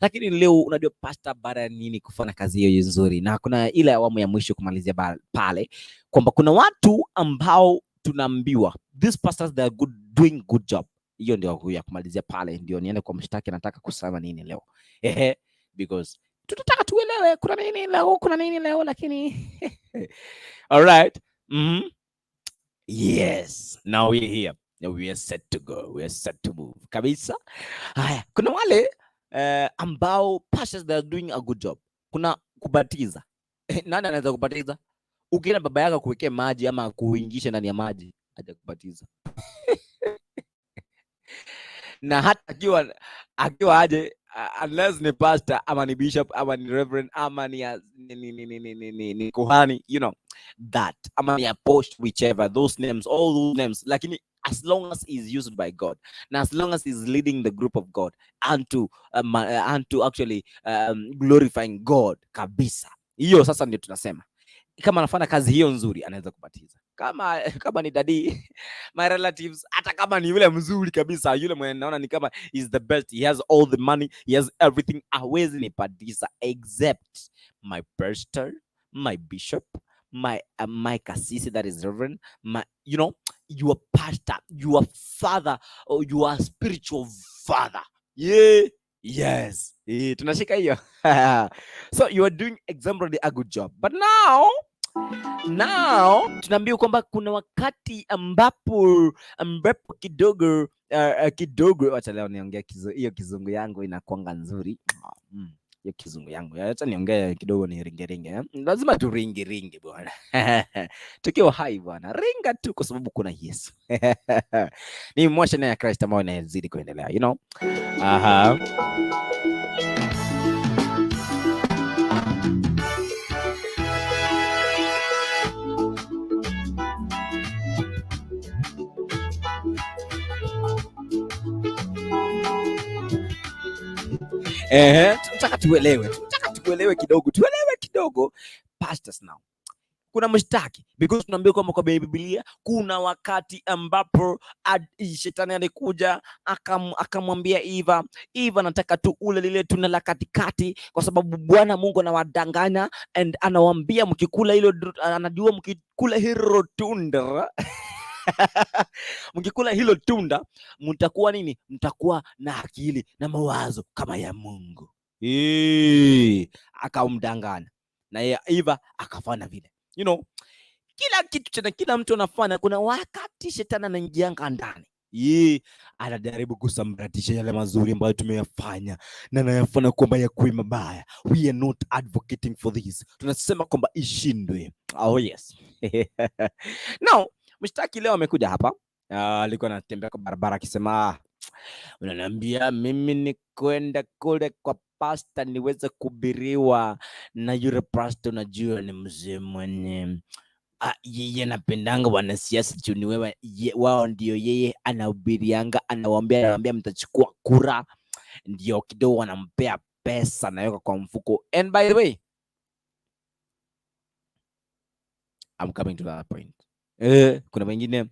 Lakini leo unajua pastor baada ya nini kufanya kazi hiyo nzuri, na kuna ile awamu ya mwisho kumalizia pale kwamba kuna watu ambao tunaambiwa these pastors they are doing good job. Hiyo ndio ya kumalizia pale, ndio niende kwa mshtaki, nataka kusema nini leo. Because tutataka tuelewe kuna nini leo lakini all right. Yes, now we are here. We are set to go. We are set to move. Kabisa. Haya, kuna wale ambao pastors they are doing a good job. Kuna kubatiza. Nani anaweza kubatiza? Ukienda baba yako kuwekea maji ama kuingisha ndani ya maji, aje kubatiza. Na hata akiwa aje, unless ni pastor ama ni bishop ama ni reverend ama ni kuhani, you know that, ama ni apostle, whichever, those names, all those names, lakini as long as is used by God, and as long as is leading the group of God unto actually glorifying God kabisa, hiyo sasa ndio tunasema kama anafanya kazi hiyo nzuri anaweza kubatiza. Kama ni daddy, my relatives, hata kama ni yule mzuri kabisa, yule mwenye naona ni kama is the best, he has all the money, he has everything, hawezi ni batiza, except my pastor, my bishop, my kasisi, that is reverend, my, you know, your pastor, your father, or your spiritual father. Yeah. Yes. Tunashika hiyo. So you are doing exemplary a good job. But now tunaambiwa kwamba kuna wakati ambapo kidogo acha leo niongea hiyo kizungu yangu inakuanga nzuri. Hiyo kizungu yangu acha niongee kidogo, ni ringe. Lazima tu ringi bwana. Tukiwa hai bwana, ringa tu kwa sababu kuna Yesu. Ni Moshenee ya Kristo ambayo inazidi kuendelea, you know. Tunataka tuelewe kidogo pastors now. Kuna mshtaki, because tunaambiwa kwamba kwa Biblia kuna wakati ambapo shetani alikuja akamwambia Eva, nataka tu ule lile tunda la katikati kwa sababu Bwana Mungu anawadanganya, and anawaambia mkikula hilo, anajua mkikula hilo tunda mkikula hilo tunda mtakuwa nini? Mtakuwa na akili na mawazo kama ya Mungu. Akamdanganya na Eva akafanya vile. You know, kila kitu tena, kila mtu anafanya, kuna wakati shetani anaingianga ndani. Anajaribu kusambaratisha yale mazuri ambayo tumeyafanya na anayafanya kwamba yakuwe mabaya. We are not advocating for this. Tunasema kwamba ishindwe. Oh yes. Now, mshtaki leo amekuja hapa. Alikuwa anatembea kwa barabara akisema, unaniambia mimi ni kwenda kule kwa pastor niweze kubiriwa na yule pastor, unajua ni mzee mwenye yeye anapendanga wanasiasa juu ni wewe, wao ndio yeye anahubirianga, anawaambia mtachukua kura, ndio kidogo wanampea pesa naweka kwa mfuko. And by the way, I'm coming to that point. Kuna wengine,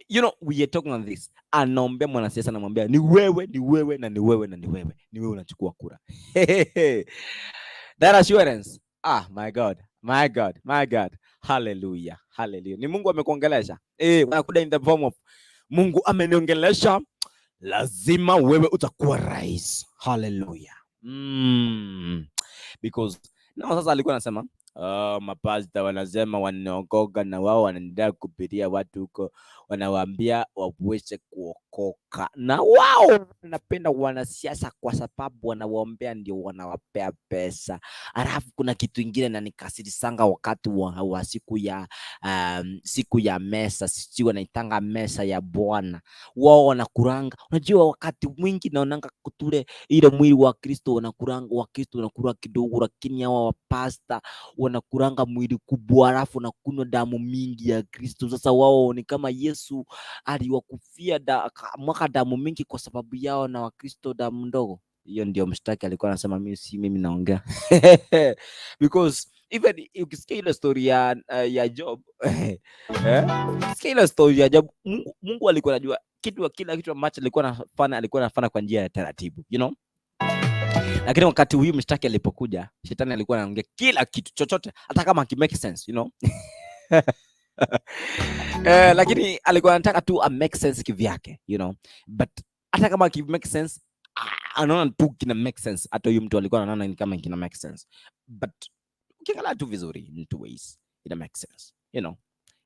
you know, we are talking on this, anaombea mwanasiasa, anamwambia ni wewe unachukua kura. That assurance, my God, hallelujah. Ni Mungu amekuongelesha, unakuja in the form of Mungu ameniongelesha, lazima wewe utakuwa rais. Hallelujah. Because now sasa alikuwa anasema mapasta wanasema wanaokoka na wao wanaendelea kupitia watu huko, wanawaambia waweze kuokoka, na wao wanapenda wanasiasa kwa sababu wanawaombea ndio wanawapea pesa. Alafu kuna kitu ingine na nikasirisanga wakati wa siku ya mesa, sijui wanaitanga mesa ya Bwana, wao wanakuranga. Unajua wakati mwingi naonanga kutule ile mwili wa Kristo wanakuranga, wa Kristo wanakula kidogo, lakini hawa wapasta wanakuranga mwili kubwa, alafu wanakunywa damu mingi ya Kristo. Sasa wao ni kama Yesu aliwakufia mwaka damu mingi kwa sababu yao, na Wakristo damu ndogo. Hiyo ndio mshtaki alikuwa anasema, mimi naongea because even ukisikia ile story ya Job ukisikia ile story ya Job, Mungu alikuwa anajua kila kitu ambacho alikuwa anafanya kwa njia ya taratibu, lakini wakati huyu mshtaki alipokuja, shetani alikuwa anaongea kila kitu chochote, hata kama make sense, lakini alikuwa anataka tu make sense kivyake, but hata kama make sense, anaona tu kina make sense. Hata huyu mtu alikuwa anaona ni kama kina make sense, but ukiangalia tu vizuri in two ways ina make sense,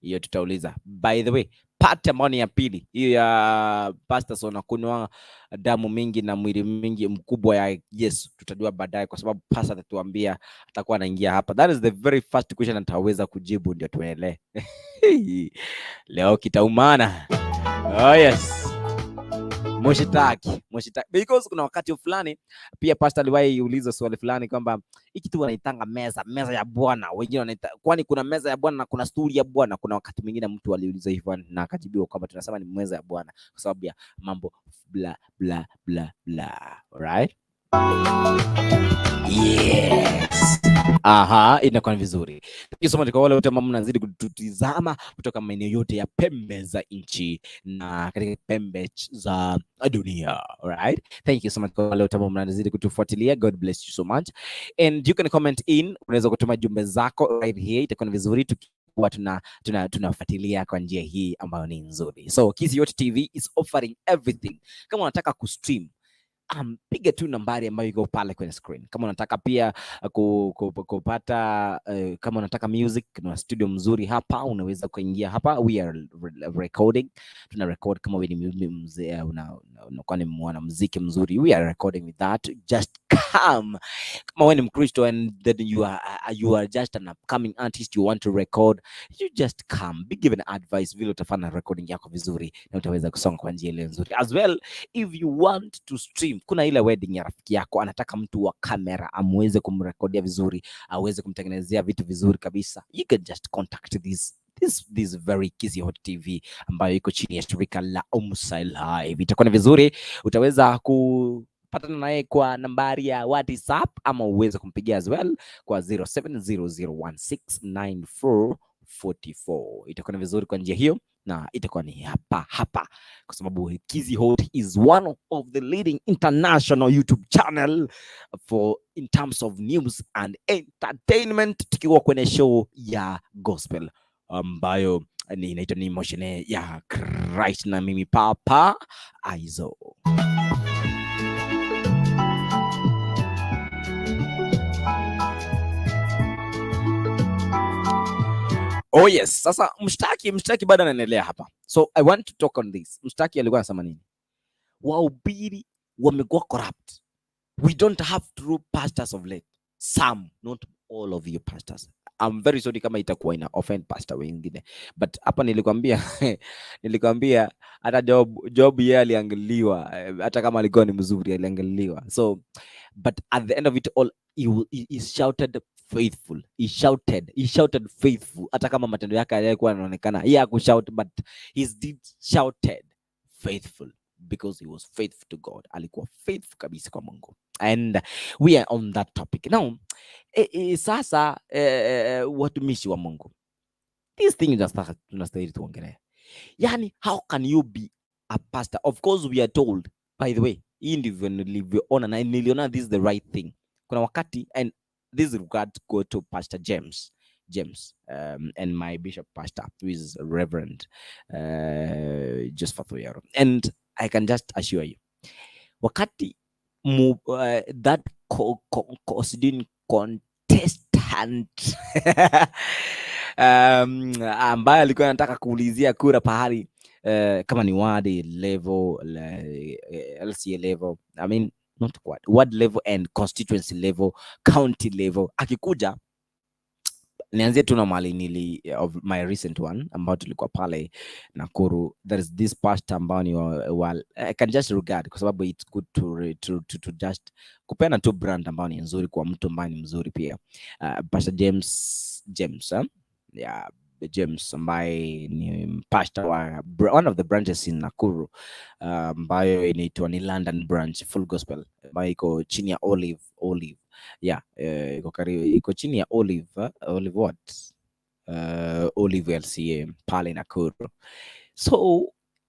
hiyo tutauliza. By the way, part ambayo ni ya pili, hiyo ya pastors wanakunywa damu mingi na mwili mingi mkubwa ya Yesu, tutajua baadaye, kwa sababu pastor atatuambia, atakuwa anaingia hapa. That is the very first question ataweza kujibu, ndio tuendelee. Leo kitaumana. Oh yes. Moshitaki. Because kuna wakati fulani pia pastor aliwahi uliza swali fulani kwamba hiki tu wanaitanga meza ya Bwana, wengine wanaita, kwani kuna meza ya Bwana na kuna stuli ya Bwana? Kuna wakati mwingine mtu aliuliza hivyo na akajibiwa kwamba tunasema ni meza ya Bwana kwa sababu ya mambo bla bla bla bla. Alright? Yes. Aha, inakuwa vizuri. Tukisoma kwa wale wote ambao mnazidi kututizama kutoka maeneo yote ya pembe za nchi na katika pembe za dunia. Alright? Thank you so much kwa wale wote ambao mnazidi kutufuatilia. God bless you so much. And you can comment in, unaweza kutuma jumbe zako right here, itakuwa vizuri tukiwa tunafuatilia kwa njia hii ambayo ni nzuri. So Kizi Yote TV is offering everything. Kama unataka kustream, piga tu nambari ambayo iko pale kwenye screen. Kama unataka pia kupata kama unataka music, na studio mzuri hapa, unaweza kuingia hapa. We are recording, tuna record. Kama wewe ni mzee unakuwa ni mwanamuziki mzuri, we are recording with that. Just come. Kama wewe ni Mkristo and then you are just an upcoming artist, you want to record, you just come, be given advice vile utafanya recording yako vizuri na utaweza kusonga kwa njia ile nzuri. As well, if you want to stream, kuna ile wedding ya rafiki yako anataka mtu wa kamera amweze kumrekodia vizuri, aweze kumtengenezea vitu vizuri kabisa, you can just contact this very Kizi Yote TV ambayo iko chini ya shirika la Omsai Live. Itakuwa ni vizuri, utaweza kupatana naye kwa nambari ya WhatsApp ama uweze kumpigia as well kwa 0700169444. Itakuwa ni vizuri kwa njia hiyo, na itakuwa ni hapa kwa sababu Kizi Yote is one of the leading international YouTube channel in terms of news and entertainment, tukiwa kwenye show ya gospel ambayo inaitwa ni Moshenee ya Christ na mimi Papa Aizo. Oh yes, sasa mshtaki bado anaendelea hapa. So I want to talk on this. Mshtaki alikuwa anasema nini? Wahubiri wamekuwa corrupt. We don't have true pastors of late. Some, not all of you pastors. I'm very sorry kama itakuwa ina offend pastor wengine. But hapa nilikwambia hata Job yeye aliangaliwa, hata kama alikuwa ni mzuri aliangaliwa. So but at the end of it all, he shouted faithful. He shouted faithful. Hata kama matendo yake yalikuwa yanaonekana yeye hakushout, but his deeds shouted faithful because he was faithful to God. Alikuwa faithful kabisa kwa Mungu. And we are on that topic now. Sasa watumishi wa Mungu, these things tunastahili tuongelee. Yani, how can you be a pastor? Of course we are told, by the way, hii ndivyo nilivyoona na niliona this is the right thing. Kuna wakati, and this regard go to Pastor James and my bishop pastor, who is Reverend Joseph Oyero. And I can just assure you, wakati that contester cunt ambaye alikuwa anataka kuulizia kura pahali kama ni ward level, LCA level, I mean not ward level and constituency level, county level. Akikuja nianzie tu na mali of my recent one ambao tulikuwa pale Nakuru. There is this pastor ambao ni I can just regard kwa sababu it's good to just kupena tu brand ambao ni nzuri kwa mtu ambaye ni mzuri pia. Pastor James yeah, James ambaye ni pastor wa one of the branches in Nakuru ambayo inaitwa ni London branch Full Gospel ambayo iko chini ya Olive yeah, iko chini ya Olive what Olive LCA pale Nakuru. So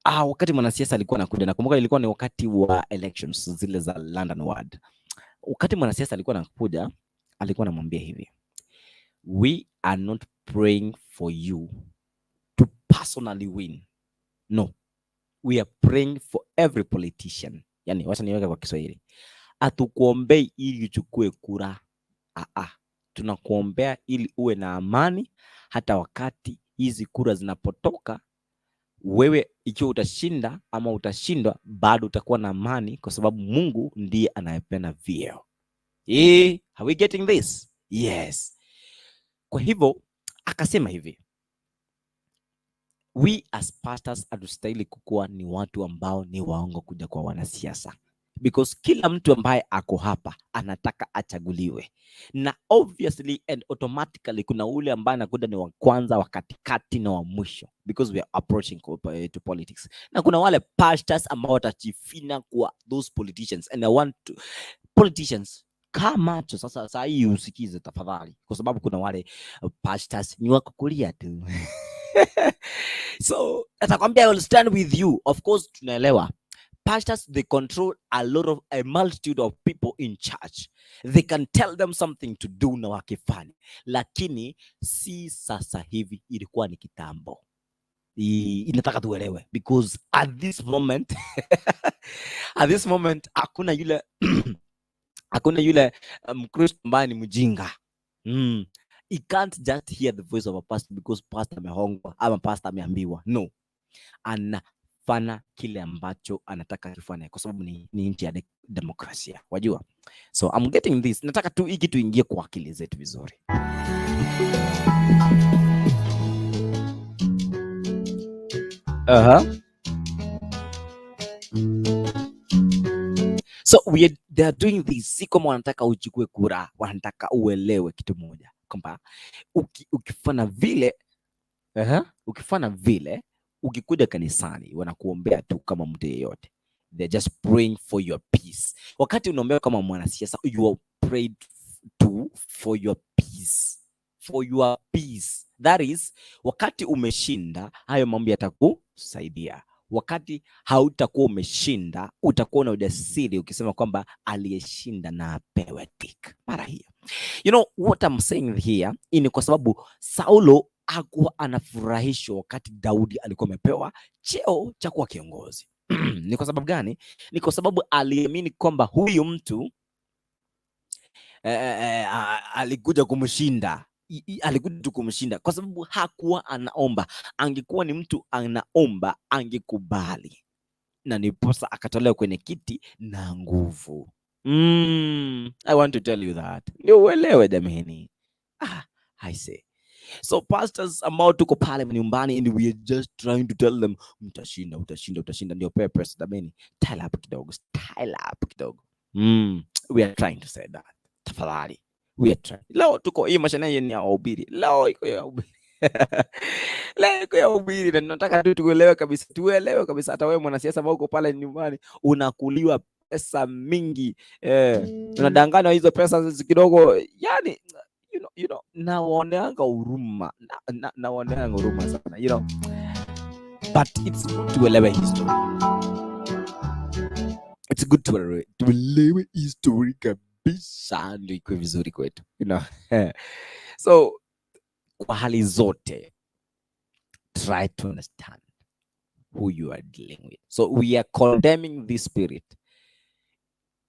wakati mwanasiasa alikuwa anakuja, nakumbuka ilikuwa ni wakati wa elections zile za London ward. Wakati mwanasiasa alikuwa anakuja, alikuwa anamwambia hivi, we are not praying for you to personally win, no, we are praying for every politician. Yani wacha niweke kwa Kiswahili, hatukuombei ili uchukue kura, tunakuombea ili uwe na amani hata wakati hizi kura zinapotoka. Wewe ikiwa utashinda ama utashindwa, bado utakuwa na amani kwa sababu Mungu ndiye anayependa vyeo. Are we getting this? Yes. Kwa hivyo akasema hivi, we as pastors hatustahili kukuwa ni watu ambao ni waongo kuja kwa wanasiasa, because kila mtu ambaye ako hapa anataka achaguliwe, na obviously and automatically kuna ule ambaye anakuja ni wa kwanza, wa katikati na wa mwisho, because we are approaching to politics, na kuna wale pastors ambao watajifina kwa those politicians, and I want to politicians kama sasa hii usikize tafadhali, kwa sababu kuna wale pastors ni wakukulia tu so atakwambia I will stand with you. Of course tunaelewa pastors, they control a multitude of people in church. They can tell them something to do na wakifanya, lakini si sasa hivi, ilikuwa ni kitambo. Inataka tuelewe, because at this moment hakuna yule hakuna yule Mkristo ambaye ni mjinga. He can't just hear the voice of a pastor because pastor amehongwa ama pastor ameambiwa. No, anafanya kile ambacho anataka kufanya kwa sababu ni nchi ya demokrasia, wajua. So I'm getting this. Nataka tu hiki tuingie kwa akili zetu vizuri. So they are doing this, si kama wanataka uchukue kura, wanataka uelewe kitu moja kwamba ukifanya vile ukikuja kanisani wanakuombea tu kama mtu yeyote. They're just praying for your peace. Wakati unaombea kama mwanasiasa, you are prayed to for your peace. For your peace. That is, wakati umeshinda, hayo mambo yatakusaidia. Wakati hautakuwa umeshinda, utakuwa na ujasiri ukisema kwamba aliyeshinda na apewe tik. Mara hiyo. You know what I'm saying here? Ni kwa sababu Saulo hakuwa anafurahishwa wakati Daudi alikuwa amepewa cheo cha kuwa kiongozi. Ni kwa sababu gani? Ni kwa sababu aliamini kwamba huyu mtu alikuja kumshinda. Alikuja kumshinda kwa sababu hakuwa anaomba. Angekuwa ni mtu anaomba, angekubali, na niposa akatolewa kwenye kiti na nguvu. I want to tell you that. Ndio uelewe jamani. I say. So pastors ambao tuko pale nyumbani and we are just trying to tell them utashinda ndio purpose jamani. Style up kidogo. We are trying to say that. Tafadhali. We are trying. Leo tuko hii Moshenee ni ya Wahubiri. Leo iko ya Wahubiri. Leo iko ya Wahubiri, na nataka tu tuelewe kabisa hata wewe mwanasiasa ambao uko pale nyumbani unakuliwa pesa mingi. Unadanganywa hizo pesa kidogo. Yani you know naoneanga huruma sana, you know, but it's good to elewe history. It's good to elewe history kabisa, ndio iko vizuri kwetu, you know. So kwa hali zote try to understand who you are dealing with. So we are condemning this spirit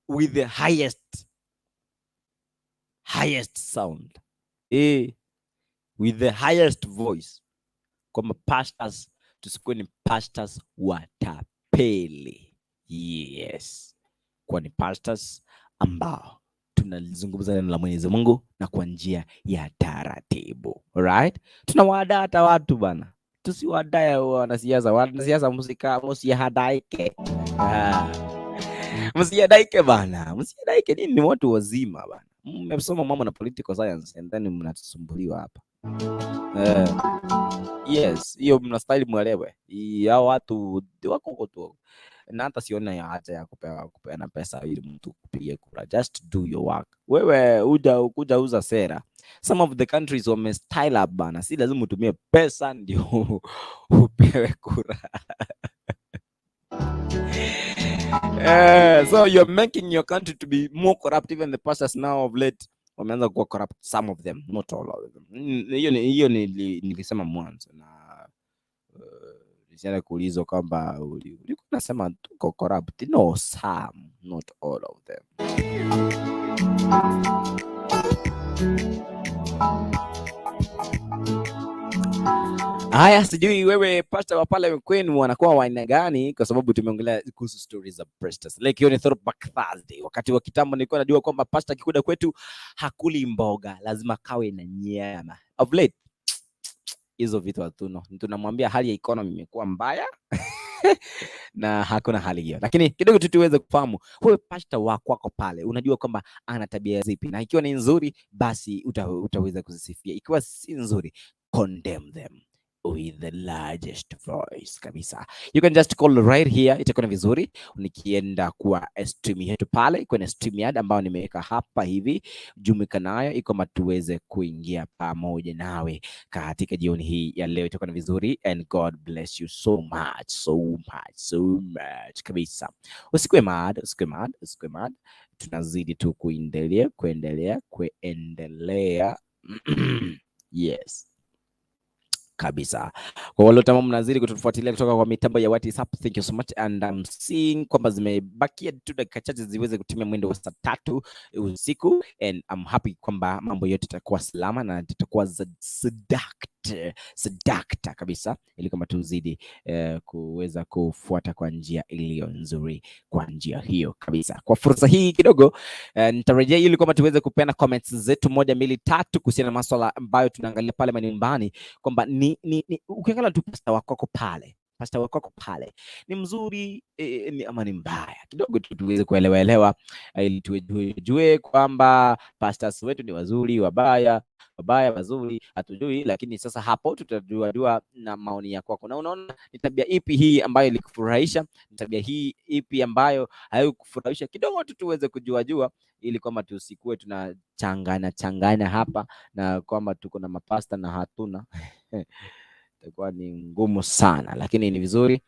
with the highest sound. with the highest voice kwamba pastors tusikuwe ni pastors watapeli. Yes, kwa ni pastors ambao tunalizungumza neno la Mwenyezi Mungu na kwa njia ya taratibu. Alright? Tunawadaa hata watu bana. Tusiwadae wanasiasa. Wanasiasa msihadaike. Msihadaike bana. Msihadaike, nini, ni watu wazima bana. Mmesoma mambo na political science and then mnatusumbuliwa hapa. Yes, hiyo mnastahili mwelewe. Hao watu wako tu. Na hata siona ya haja ya kupeana pesa ili mtu kupige kura. Just do your work. Wewe kuja uza sera. Some of the countries wame style up bana. Si lazima utumie pesa ndio upewe kura. So you're making your country to be more corrupt. Even the pastors now of late wameanza kuwa corrupt, some of them, not all of them. Hiyo nilisema mwanzo na nisiana kuulizwa kwamba ulikuwa unasema tuko corrupt. No, some, not all of them. Haya, sijui wewe pastor wa pale kwenu wanakuwa wa aina gani, kwa sababu tumeongelea kuhusu stories za pastors. Like hiyo ni Throwback Thursday. Wakati wa kitambo nilikuwa najua kwamba pastor kikuda kwetu hakuli mboga, lazima kawe na nyama. Of late hizo vitu hatuno. Tunamwambia hali ya economy imekuwa mbaya na hakuna hali hiyo. Lakini kidogo tu tuweze kufahamu wewe pastor wako pale unajua kwamba ana tabia zipi, na ikiwa ni nzuri basi utaweza kuzisifia, ikiwa si nzuri condemn them with the largest voice kabisa. You can just call right here, itakuwa vizuri. Nikienda kwa stream yetu pale kwenye StreamYard ambao nimeweka hapa hivi, jumuika nayo iko matuweze kuingia pamoja nawe katika jioni hii ya leo, itakuwa vizuri. And God bless you so much kabisa. Usikwe mad. Tunazidi tu kuendelea yes kabisa. Kwa wale wote ambao mnazidi kutufuatilia kutoka kwa mitambo ya WhatsApp, thank you so much. And I'm seeing kwamba zimebakia tu dakika chache ziweze kutimia mwendo wa saa 3 usiku, and I'm happy kwamba mambo yote yatakuwa salama na tutakuwa sadakta kabisa, ili kama tuzidi kuweza kufuata kwa njia iliyo nzuri, kwa njia hiyo kabisa. Kwa fursa hii kidogo nitarejea ili kama tuweze kupeana comments zetu 1, 2, 3 kuhusiana na masuala ambayo tunaangalia pale manyumbani, kwamba ni ukiangalia tu pastor wako pale ni mzuri ni ama ni mbaya, kidogo tuweze kuelewa ili tujue kwamba pastors wetu ni wazuri, wabaya, wazuri hatujui. Lakini sasa hapo tutajua na maoni yako. Na unaona ni tabia ipi hii ambayo ilikufurahisha, ni tabia hii ipi ambayo haikufurahisha, kidogo tuweze kujua ili kwamba tusikue tunachanganya hapa na kwamba tuko na mapasta na hatuna itakuwa ni ngumu sana. Lakini ni vizuri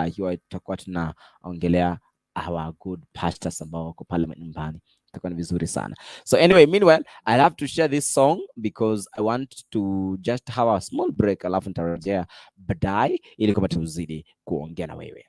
ikiwa tutakuwa tunaongelea our good pastors ambao wako pale nyumbani, itakuwa ni vizuri sana. So anyway, meanwhile I have to share this song because I want to just have a small break, alafu nitarejea baadaye ili kama tuzidi kuongea na wewe.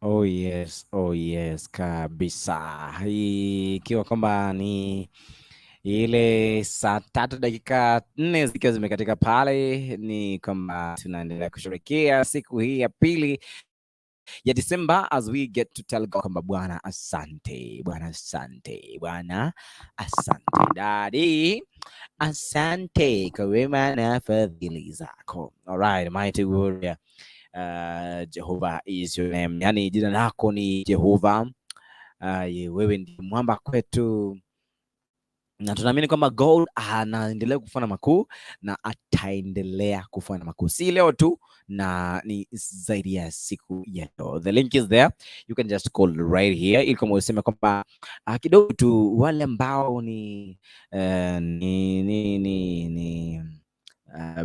Oh yes kabisa. Ikiwa kwamba ni ile saa 3 dakika 4 zikiwa zimekatika pale, ni kwamba tunaendelea kusherehekea siku hii ya pili ya Disemba, as we get to tell God kwamba Bwana asante, Bwana asante, Bwana asante, Daddy asante kwa wema na fadhili zako. All right, mighty warrior, Jehovah is your name, yani jina lako ni Jehova. Wewe ndi mwamba kwetu, na tunaamini kwamba God anaendelea kufanya makuu na ataendelea kufanya makuu, si leo tu, na ni zaidi ya siku ya leo. The link is there, you can just call right here, ili kama useme kwamba kidogo tu wale ambao ni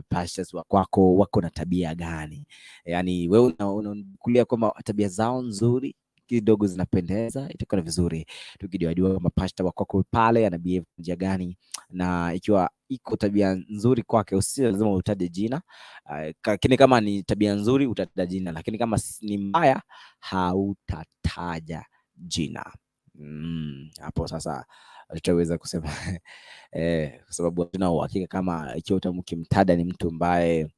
pastors wa kwako wako na tabia gani, yani wewe unakulia kwamba tabia zao nzuri kidogo zinapendeza, itakuwa vizuri tukijua kwamba pastor wa kwako pale ana behave njia gani, na ikiwa iko tabia nzuri kwake usio lazima utaje jina, lakini kama ni tabia nzuri utataja jina, lakini kama ni mbaya hautataja jina. Hapo sasa tutaweza kusema kwa sababu tuna uhakika kama ikiwa utamkimtada ni mtu ambaye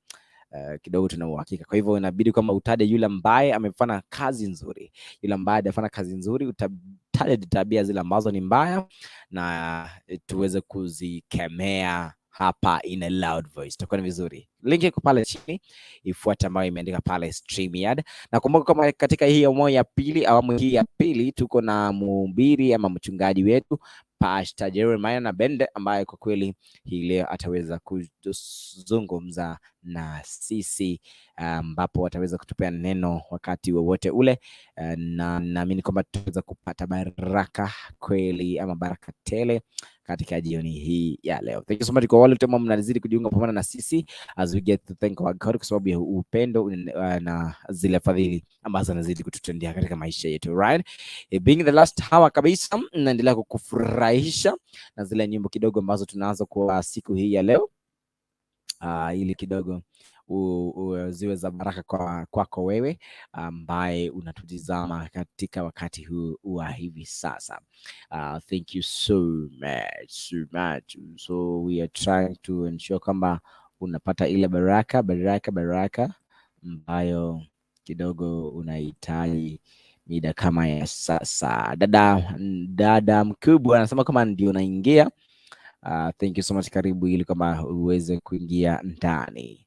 kidogo tuna uhakika. Kwa hivyo inabidi kwamba utaje yule ambaye amefanya kazi nzuri, yule ambaye hajafanya kazi nzuri utataja tabia zile ambazo ni mbaya, na tuweze kuzikemea hapa in a loud voice. Itakuwa ni vizuri. Link iko pale chini, ifuate ambayo imeandika pale StreamYard. Na kumbuka kama katika hii awamu hii ya pili tuko na mhubiri ama mchungaji wetu Pastor Jeremiah na Bende, ambaye kwa kweli hii leo ataweza kuzungumza na sisi, ambapo wataweza kutupea neno wakati wowote ule, na naamini kwamba tutaweza kupata baraka kweli ama baraka tele katika jioni hii ya leo. Thank you so much kwa wale ambao mnazidi kujiunga pamoja na sisi as we get to thank our God kwa sababu ya upendo na zile fadhili ambazo anazidi kututendea katika maisha yetu, right? Being the last hour kabisa, naendelea kukufurahisha na zile nyimbo kidogo ambazo tunaanza kwa siku hii ya leo, ili kidogo ziwe za baraka kwako wewe ambaye unatutizama katika wakati huu wa hivi sasa. Thank you so much. So we are trying to ensure kwamba unapata ile baraka ambayo kidogo unahitaji mida kama ya sasa. Dada mkubwa anasema kama ndio unaingia. Thank you so much, karibu ili kama uweze kuingia ndani.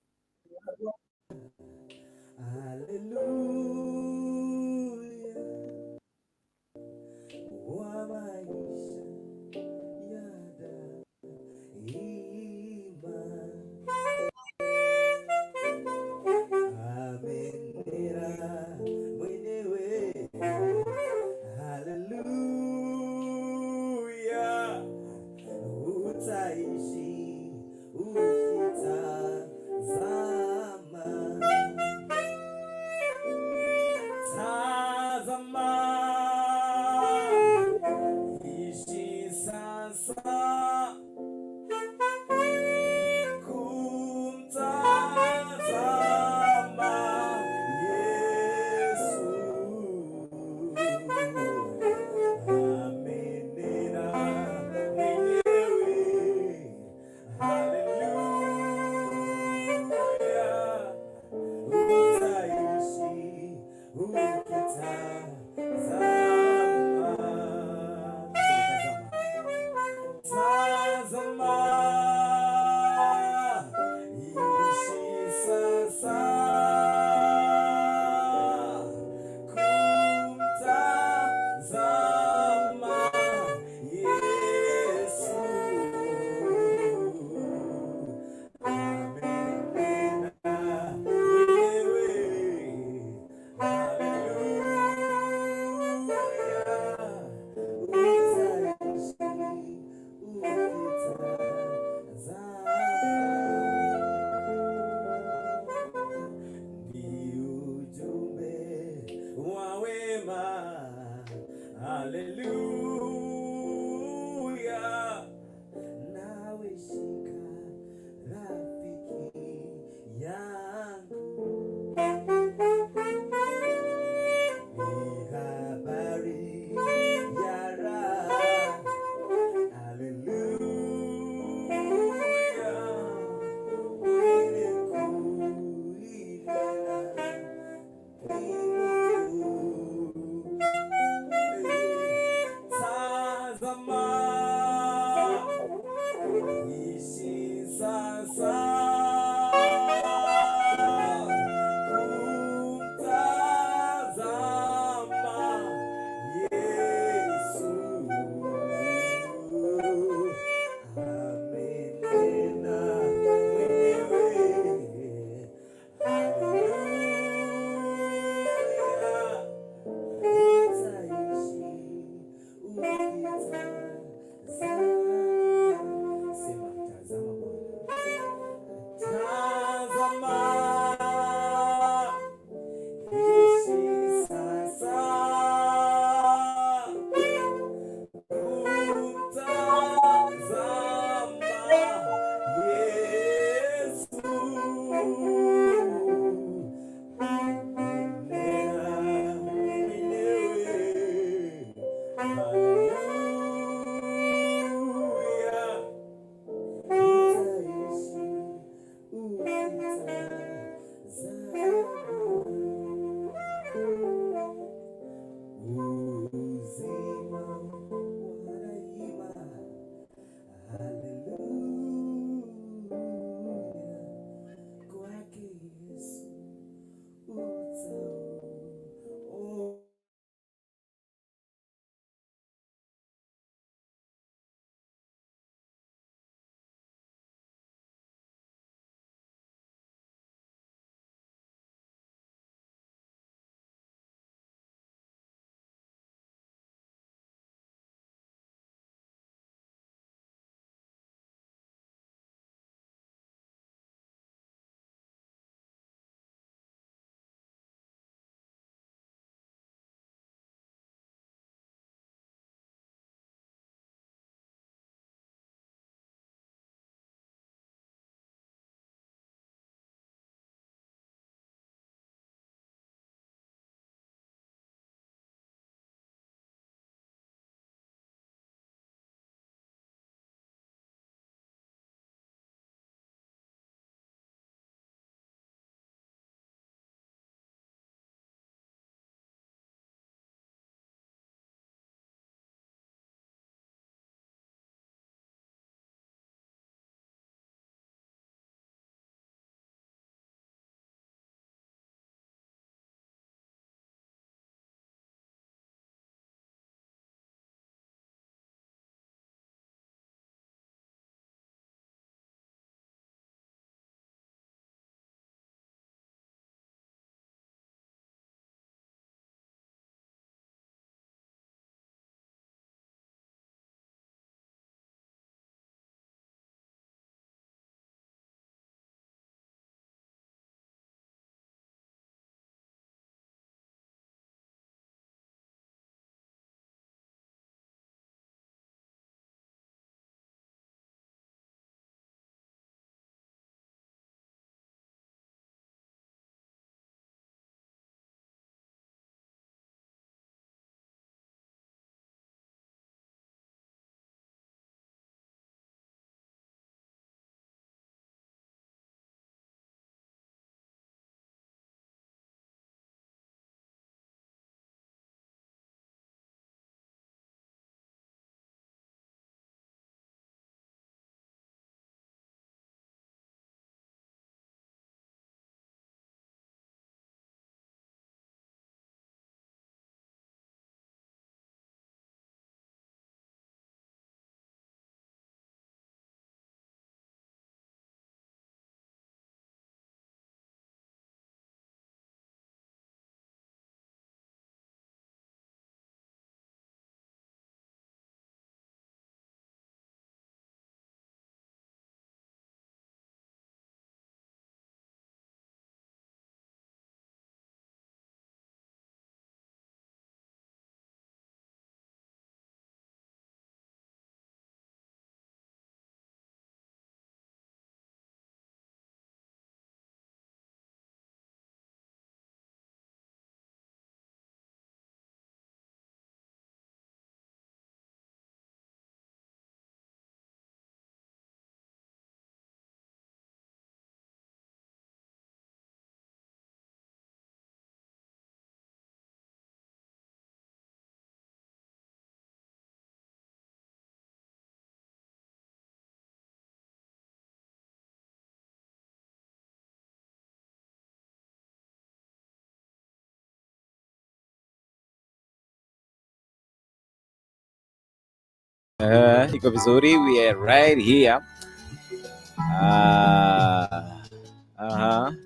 Iko vizuri. We are right here.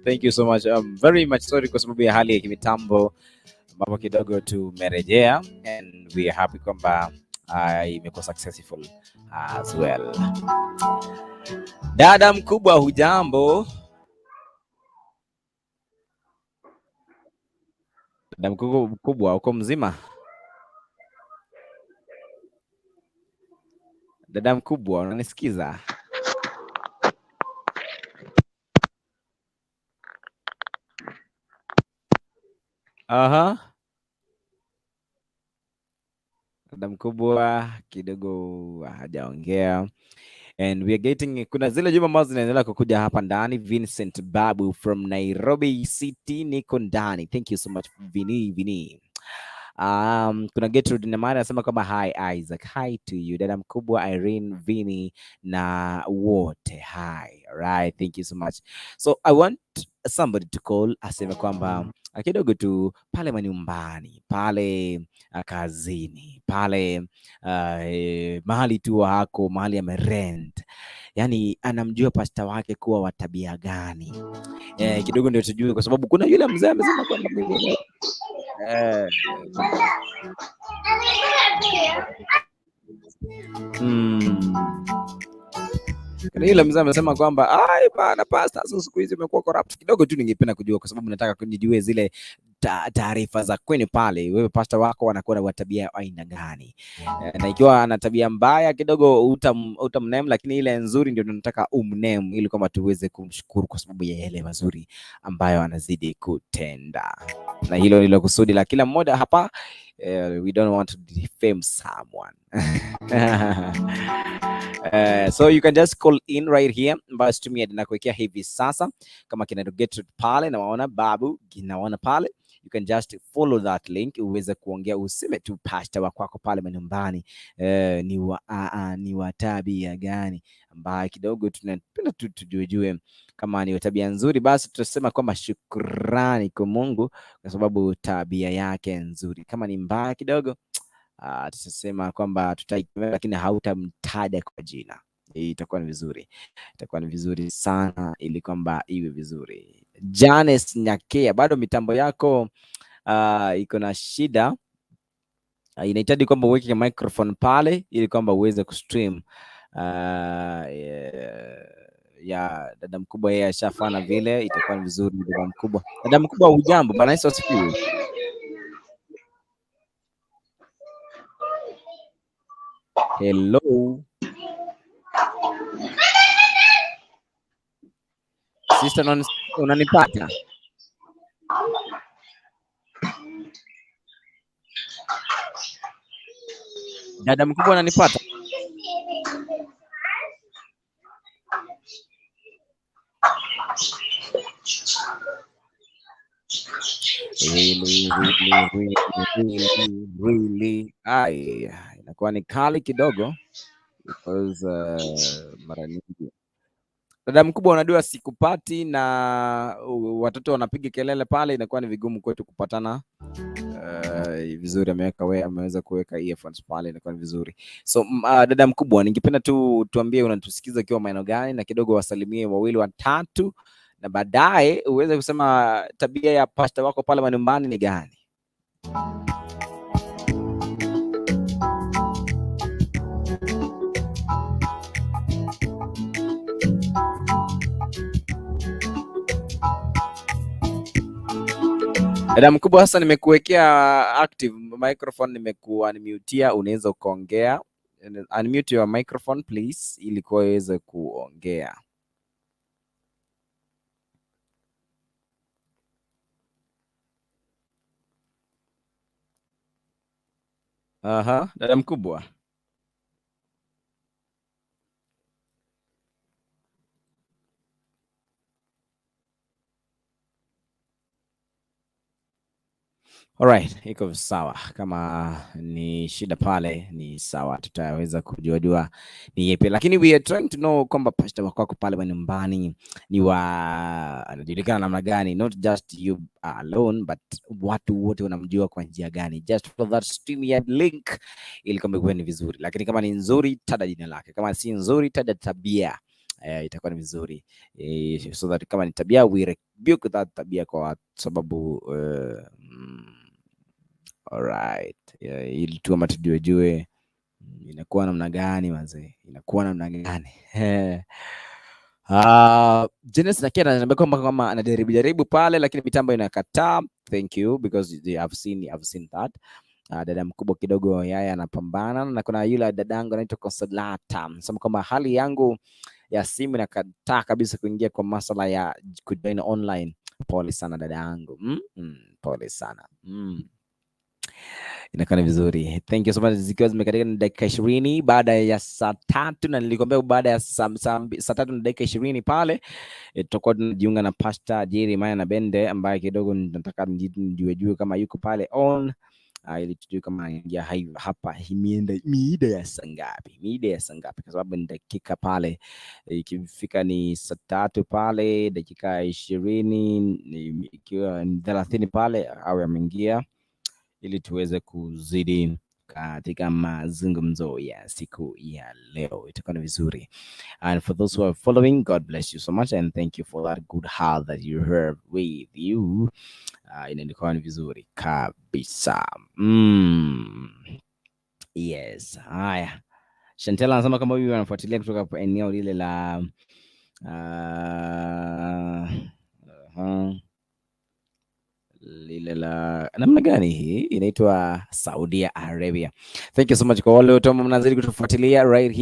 Thank you so much. Very much sorry kwa sababu ya hali ya kimitambo ambapo kidogo tumerejea, and we are happy kwamba imekuwa successful as well. Dada mkubwa, hujambo? Dada mkubwa, uko mzima? Dada mkubwa, unanisikiza? Dada mkubwa kidogo hajaongea, and we are getting, kuna zile jumbe ambazo zinaendelea kukuja hapa ndani. Vincent Babu from Nairobi City, niko ndani. Thank you so much Vini. Kuna Gertrude Namara anasema kwamba hi Isaac, hi to you. Dada mkubwa, Irene, Vini na wote, hi. Alright, thank you so much. So I want somebody to call aseme kwamba kidogo tu pale manyumbani, pale kazini, pale mahali tu wako, mahali amerent, yani anamjua pasta wake kuwa wa tabia gani. Kidogo ndio tujue, kwa sababu kuna yule mzee amesema kwamba yule mzee amesema kwamba ai bana pasta siku hizi imekuwa corrupt kidogo tu. Ningependa kujua, kwa sababu nataka kujijue zile taarifa za Kwenye pale, wewe pasta wako wanakuwa na tabia aina gani? Na ikiwa ana tabia mbaya kidogo utamnem, lakini ile nzuri ndio tunataka umnem, ili kwamba tuweze kumshukuru kwa sababu ya yale mazuri ambayo anazidi kutenda. Na hilo ndilo kusudi la kila mmoja hapa. We don't want to defame someone. So you can just call in right here, basi tumia nakuwekea hivi sasa kama kina get pale na waona Babu kinaona pale. You can just follow that link uweze kuongea, useme tu pasta wako pale nyumbani ni wa tabia gani ambaye kidogo tunapenda tujue. Kama ni tabia nzuri, basi tutasema kwamba shukrani kwa Mungu kwa sababu tabia yake nzuri. Kama ni mbaya kidogo, tutasema kwamba tutaikemea, lakini hautamtaja kwa jina. Itakuwa ni vizuri sana, ili kwamba iwe vizuri. Janes Nyakea, bado mitambo yako iko na shida. Inahitaji kwamba uweke microphone pale ili kwamba uweze kustream. Ya dada mkubwa yeye ashafana vile, itakuwa ni vizuri. Dada mkubwa hujambo bana? Yesu asifiwe. Hello sister, unanipata? Dada mkubwa unanipata? Really. Inakuwa ni kali kidogo because mara nyingi dada mkubwa, unajua sikupati na watoto wanapiga kelele pale, inakuwa ni vigumu kwetu kupatana vizuri. Ameweza kuweka earphones pale, inakuwa ni vizuri. So dada mkubwa, ningependa tu tuambie unatusikiza ukiwa maeneo gani, na kidogo wasalimie wawili watatu, na baadaye uweze kusema tabia ya pasta wako pale nyumbani ni gani. Dada mkubwa, sasa nimekuwekea active microphone, nimekuwa nimutea, unaweza kuongea. Unmute your microphone please, ili kuweze kuongea. Dada mkubwa. Alright, iko sawa. Kama ni shida pale ni sawa, tutaweza kujua ni yepi, lakini we are trying to know kwamba pastor wako pale nyumbani ni wa anajulikana namna gani, not just you alone but watu wote wanamjua kwa njia gani. Just for that stream ya link ili kama iwe ni vizuri, lakini kama ni nzuri taja jina lake, kama si nzuri taja tabia. Itakuwa ni vizuri so that kama ni tabia we rebuke that tabia kwa sababu alright, ili tu kama tujue inakuwa namna gani wazee, inakuwa namna gani. Genesis na Kena ananiambia kama anajaribu pale lakini mitambo inakataa. Thank you because I've seen that. Dada mkubwa kidogo yeye anapambana, na kuna yule dadangu anaitwa Consolata anasema kwamba hali yangu ya simu inakataa kabisa kuingia kwa masuala ya kujoin online. Pole sana dada yangu. Pole sana. Inakaa vizuri. Thank you so much. Zikiwa zimekatika na dakika 20 baada ya saa 3, na nilikwambia baada ya saa 3 na dakika 20 pale tutakuwa tunajiunga na Pastor Jeremiah na Bende ambaye kidogo nataka nijue kama yuko pale on ili tujue kama anaingia hapa mida ya saa ngapi, kwa sababu ni dakika pale ikifika ni saa 3 pale dakika 20 ikiwa 30 pale au ameingia ili tuweze kuzidi katika mazungumzo ya siku ya leo. Itakuwa ni vizuri. And for those who are following, God bless you so much and thank you for that good heart that you have with you. Inakuwa ni vizuri kabisa. Yes. Haya. Shantela anasema kama huyu anafuatilia kutoka eneo lile la lile la namna gani hii inaitwa Saudi Arabia. Thank you so much kwa wale wote ambao mnazidi kutufuatilia right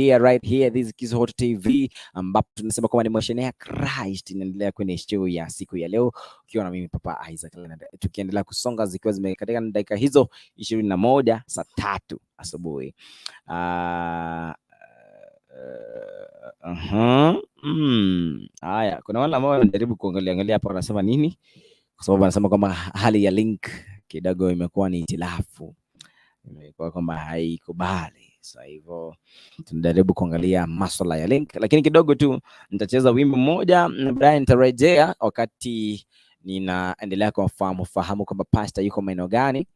here this is Hot TV, ambapo tunasema kwamba ni Moshenee ya Christ inaendelea kwenye show ya siku ya leo ukiwa na mimi Papa Isaac, tukiendelea kusonga zikiwa zimekatika na dakika hizo 21 saa 3 asubuhi. Haya, kuna wale ambao wanajaribu kuangalia hapa wanasema nini, kwa sababu anasema kwamba hali ya link kidogo imekuwa ni hitilafu, imekuwa kwamba haikubali. Sasa hivyo tunajaribu kuangalia masuala ya link, lakini kidogo tu nitacheza wimbo mmoja na baadaye nitarejea wakati ninaendelea kufahamu kwamba pastor yuko maeneo gani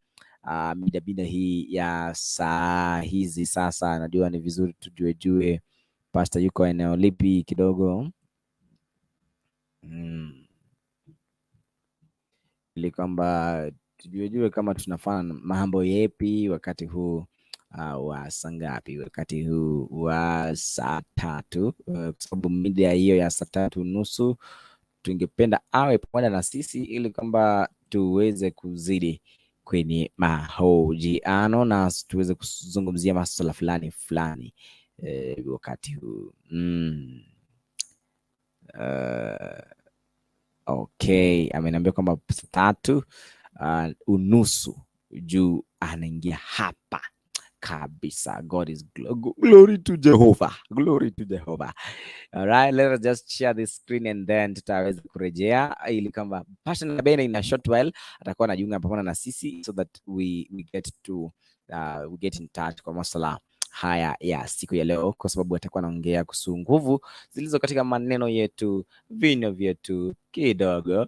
mida hii ya saa hizi. Sasa najua ni vizuri tujue pastor yuko eneo lipi kidogo ili kwamba tujue kama tunafanya mambo yepi wakati huu wa saa ngapi, wakati huu wa saa 3, kwa sababu media hiyo ya saa 3:30 tungependa awe pamoja na sisi ili kwamba tuweze kuzidi kwenye mahojiano na tuweze kuzungumzia masuala fulani wakati huu. Okay, ameniambia kwamba saa 3:30 juu anaingia hapa kabisa. God is glory to Jehovah. Glory to Jehovah. All right, let us just share this screen and then tutaweza kurejea ili kama Passion na Bene in a short while atakuwa anajiunga pamoja na sisi so that we get in touch kwa masuala haya ya siku ya leo, kwa sababu atakuwa anaongea kuhusu nguvu zilizo katika maneno yetu, vinyo vyetu kidogo.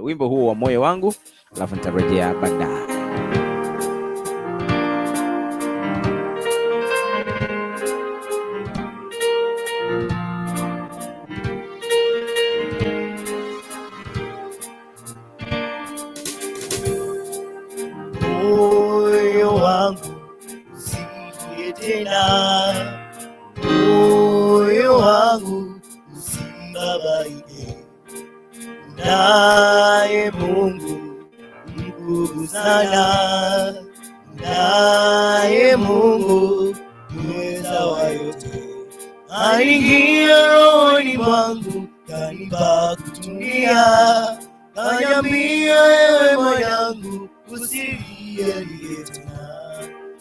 Wimbo huu wa moyo wangu, alafu nitarejea baadaye. Moyo wangu usilie tena, moyo wangu usibabaike, naye Mungu mkuu sana, naye Mungu mweza wa yote, aingia rohoni mwangu, kanipa kutulia, kaniambia ewe mwanangu usilie tena,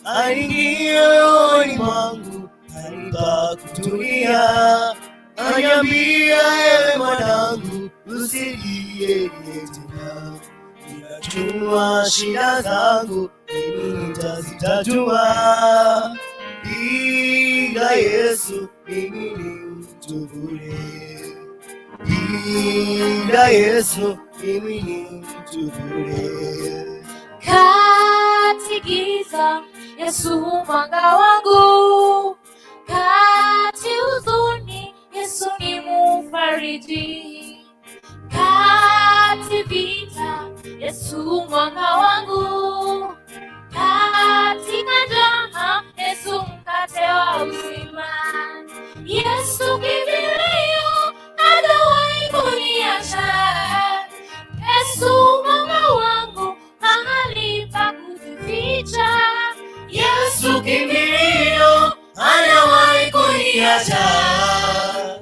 aingia rohoni mwangu, kanipa kutulia, kaniambia ewe mwanangu usilie tena. Ninajua shida zangu mimi nitazitatua. Bila Yesu mimi ni mtu bure. Bila Yesu mimi ni mtu bure. Kati giza Yesu mwanga wangu, kati huzuni Yesu ni mufariji, kati vita Yesu mwanga wangu, katika njaa Yesu mkate wa uzima. Yesu kimbilio, hajawahi kuniacha. Yesu mwanga wangu, mahali pa kujificha. Yesu kimbilio, hajawahi kuniacha.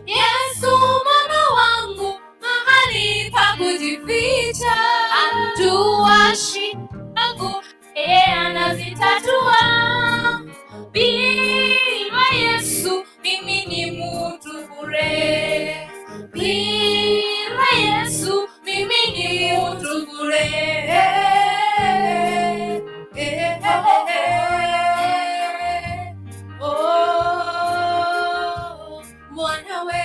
Yesu mwanga wangu, mahali pa kujificha. Anajua shida zangu, yeye anazitatua. Bila Yesu mimi ni mtu bure. Bila Yesu mimi ni mtu bure. Mwanawe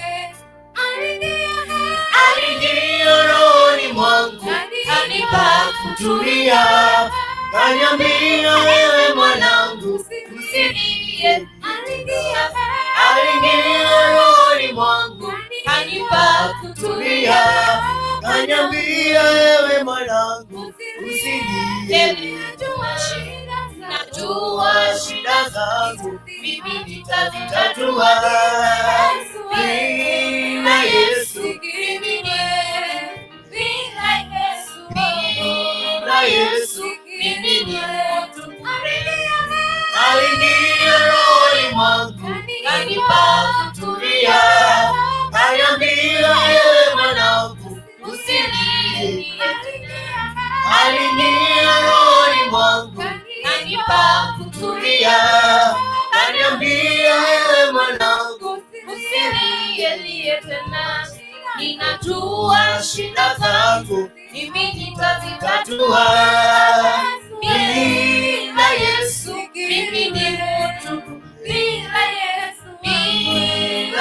Aliingia rohoni mwangu, kanipa kutulia. Kaniambia wewe mwanangu usilie. Aliingia rohoni mwangu, kanipa kutulia. Kaniambia wewe mwanangu usilie. Najua shida zangu mimi nitazitatua. Bila Yesu mimi ni bila Yesu mimi ni mtu. Aliingia rohoni mwangu, kanipa kutulia. Kaniambia wewe mwanangu usilie. Aliingia rohoni mwangu, kanipa kutulia. Kaniambia wewe mwanangu usilie tena. Ninajua shida zangu mimi nitazitatua. Bila Yesu mimi ni mtu. Bila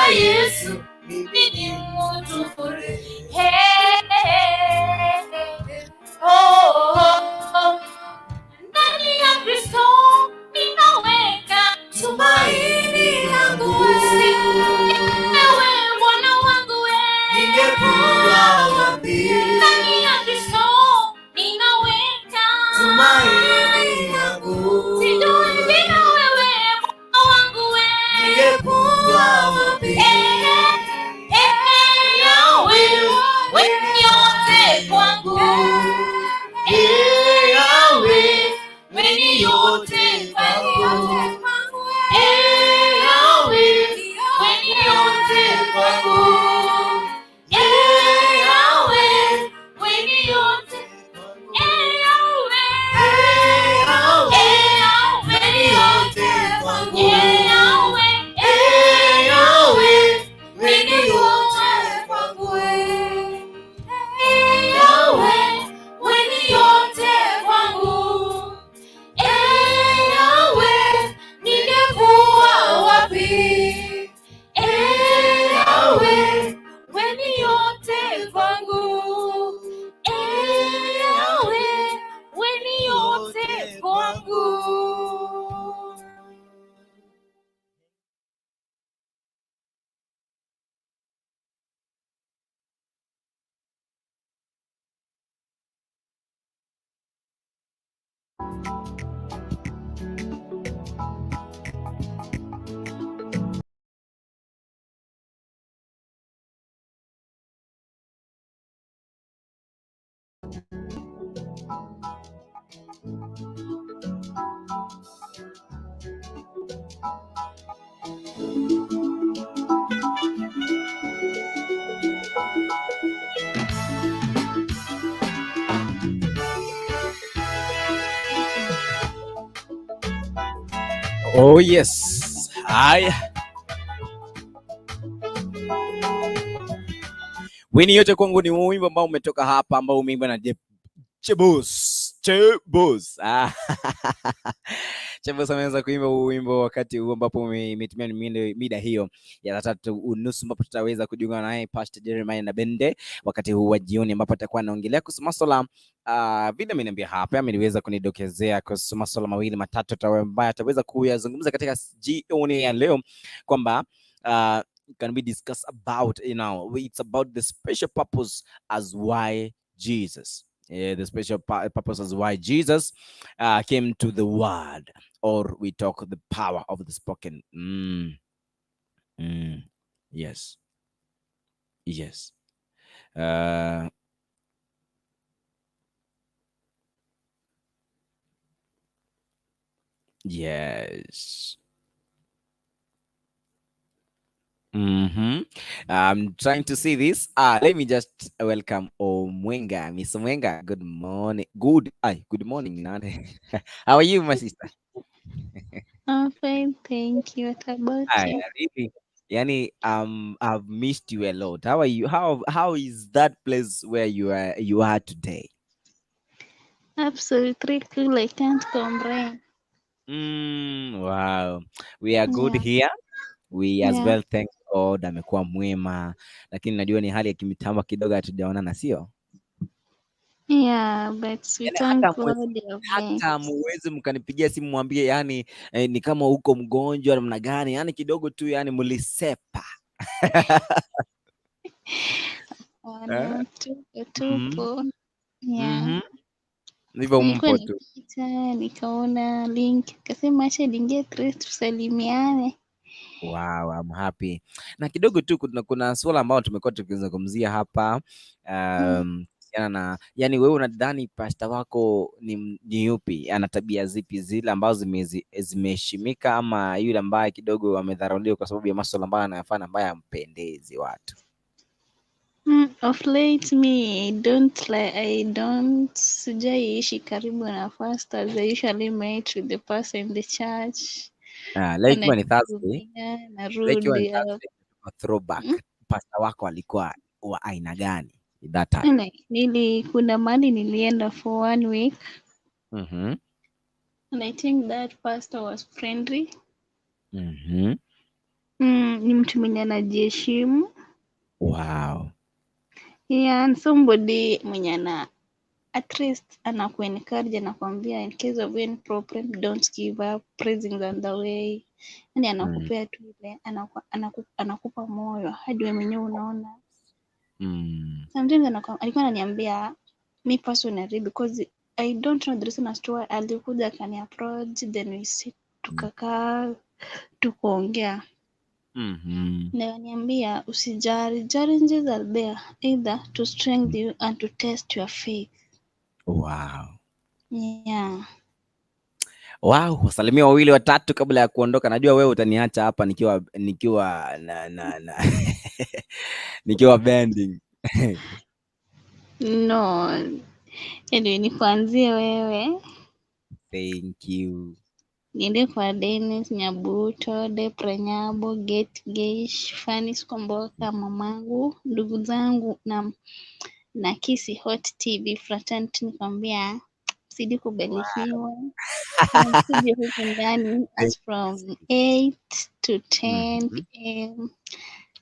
Yesu mimi ni mtu bure. Ndani ya Kristo ninaweka tumaini langu. Ewe Bwana wangu Ningekuwa wapi? ndani ya Kristo ninaweka Tumaini langu. sijui bila wewe Bwana wangu Ningekuwa wapi? Yawe wewe ni yote kwangu. Yawe, wewe ni yote kwangu. Yawe, wewe ni yote kwangu. Yawe wewe ni yote. Yawe wewe ni yote kwangu. Yawe Yawe, wewe ni yote kwangu. Yawe wewe ni yote kwangu. Yawe ningekuwa wapi? Yawe wewe ni yote kwangu. Yawe wewe ni yote kwangu. Oh yes. Haya, Weni yote kwangu ni wimbo ambao umetoka hapa, ambao umeimba na Chebos. Chebos ameweza kuimba wimbo wakati huu ambapo umetimia mida hiyo ya 3:30 ambapo tutaweza kujiunga naye Pastor Jeremiah na Bende wakati huu wa jioni, ambapo atakuwa anaongelea kuhusu masuala vile ameniambia hapa, ameniweza kunidokezea kuhusu masuala mawili matatu ambayo ataweza kuyazungumza katika jioni ya leo, kwamba can we discuss about, it's about the special purpose as why Jesus, the special purpose as why Jesus came to the world, or we talk the power of the spoken. Yes. Yes. Yes. I'm trying to see this. Let me just welcome Omwenga. Miss Omwenga, good morning. Good morning, Nani. How are you, my sister? I'm fine, thank you. What about you? Really? Yani, I've missed you a lot. How are you? How is that place where you are today? Absolutely cool. I can't complain. Wow. We are good here. We as well thank God, amekuwa mwema, lakini najua ni hali ya kimitambo kidogo hatujaonana, sio? Yeah, but we thank God. Hata muweze mkanipigia simu mwambie, yani ni kama uko mgonjwa namna gani, yani kidogo tu, yani mlisepa. Tupo. Yeah. Ndivyo mpo tu. Nikaona link, kasema acha niingie tusalimiane. Wow, I'm happy. Na kidogo tu kuna swala ambalo tumekuwa tukizungumzia hapa na yani, wewe unadhani pastor wako ni yupi? Ana tabia zipi zile ambazo zimeheshimika, ama yule ambaye kidogo amedharauliwa kwa sababu ya masuala ambayo anayafanya ambaye hampendezi watu? Of late me, I don't sijaishi karibu na pastors. I usually meet with the pastor in the church. Like when Thursday, narudi Throwback, pastor wako alikuwa wa aina gani that time? Kuna mahali nilienda for 1 week. And I think that pastor was friendly. Ni mtu mwenye anajiheshimu. Wow. Yeah, and somebody mwenye at least anakuencourage, anakuambia in case of any problem don't give up, praising on the way. Yani anakupea tu ile, anakupa moyo hadi wewe mwenyewe unaona. Sometimes alikuwa ananiambia me personally, because I don't know the reason as to why alikuja akani approach, then we sit tukakaa tukaongea. Na niambia usijali, challenges are there either to strengthen you and to test your faith. Wow. Yeah. Wow, wasalimia wawili watatu kabla ya kuondoka. Najua wewe utaniacha hapa nikiwa nikiwa bending. No. Anyway, nikuanzie wewe. Thank you. Niende kwa Dennis Nyabuto, Depre Nyabo, Get Geish, Fanny Skomboka, mamangu, ndugu zangu na Kisi Hot TV fraternity, nikwambia sidi kubarikiwa. Sidi huku ndani as from 8 to 10 p.m.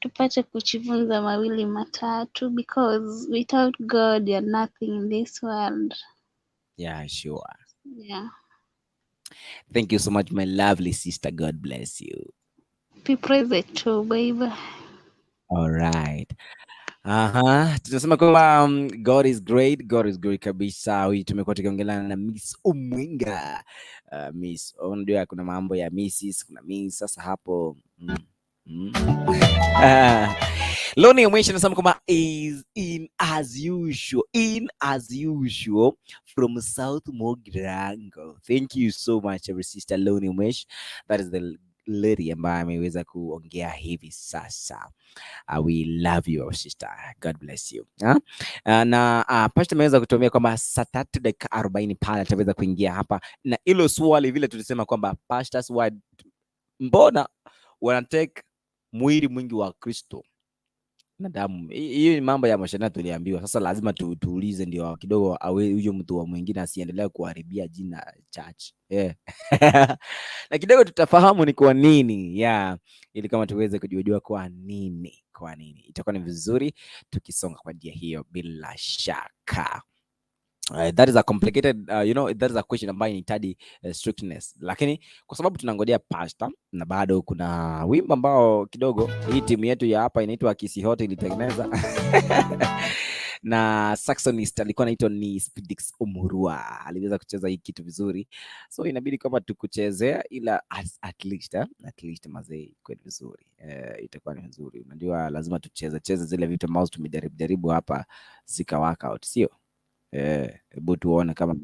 tupate kujifunza mawili matatu, because without God you're nothing in this world. Yeah, sure. Yeah. Thank you so much, my lovely sister. God bless you. Be praised too, baby. All right. Tunasema kwamba God is great. God is great kabisa. Huyu tumekuwa tukiongelea na Miss Omwenga. Miss, unajua kuna mambo ya Mrs, kuna Miss, sasa hapo Loni Mwisho nasema kwamba is in as usual from South Mogrango. Thank you so much, every sister Loni Mwisho. That is the lady ambaye ameweza kuongea hivi sasa. We love you, our sister. God bless you. Na pastor ameweza kutumia kwamba saa 3:40 pale ataweza kuingia hapa, na hilo swali vile tulisema kwamba pastors mbona wanatake mwili mwingi wa Kristo na damu. Hiyo ni mambo ya Moshenee tuliambiwa. Sasa lazima tuulize ndio kidogo awe huyo mtu wa mwingine asiendelee kuharibia jina church. Na kidogo tutafahamu ni kwa nini. Ili kama tuweze kujua kwa nini. Itakuwa ni vizuri tukisonga kwa njia hiyo bila shaka. That is a complicated that is a question ambayo inahitaji strictness, lakini kwa sababu tunangojea pastor na bado kuna wimbo ambao kidogo hii timu yetu ya hapa inaitwa Kisihote ilitengeneza na saxonist alikuwa anaitwa ni Spidix Umurua, aliweza kucheza hii kitu vizuri, so inabidi kama tukuchezea, ila at least mazee kwa vizuri, itakuwa ni vizuri. Unajua lazima tucheze zile vitu ambazo tumejaribu hapa sika workout, sio? Hebu tuone kama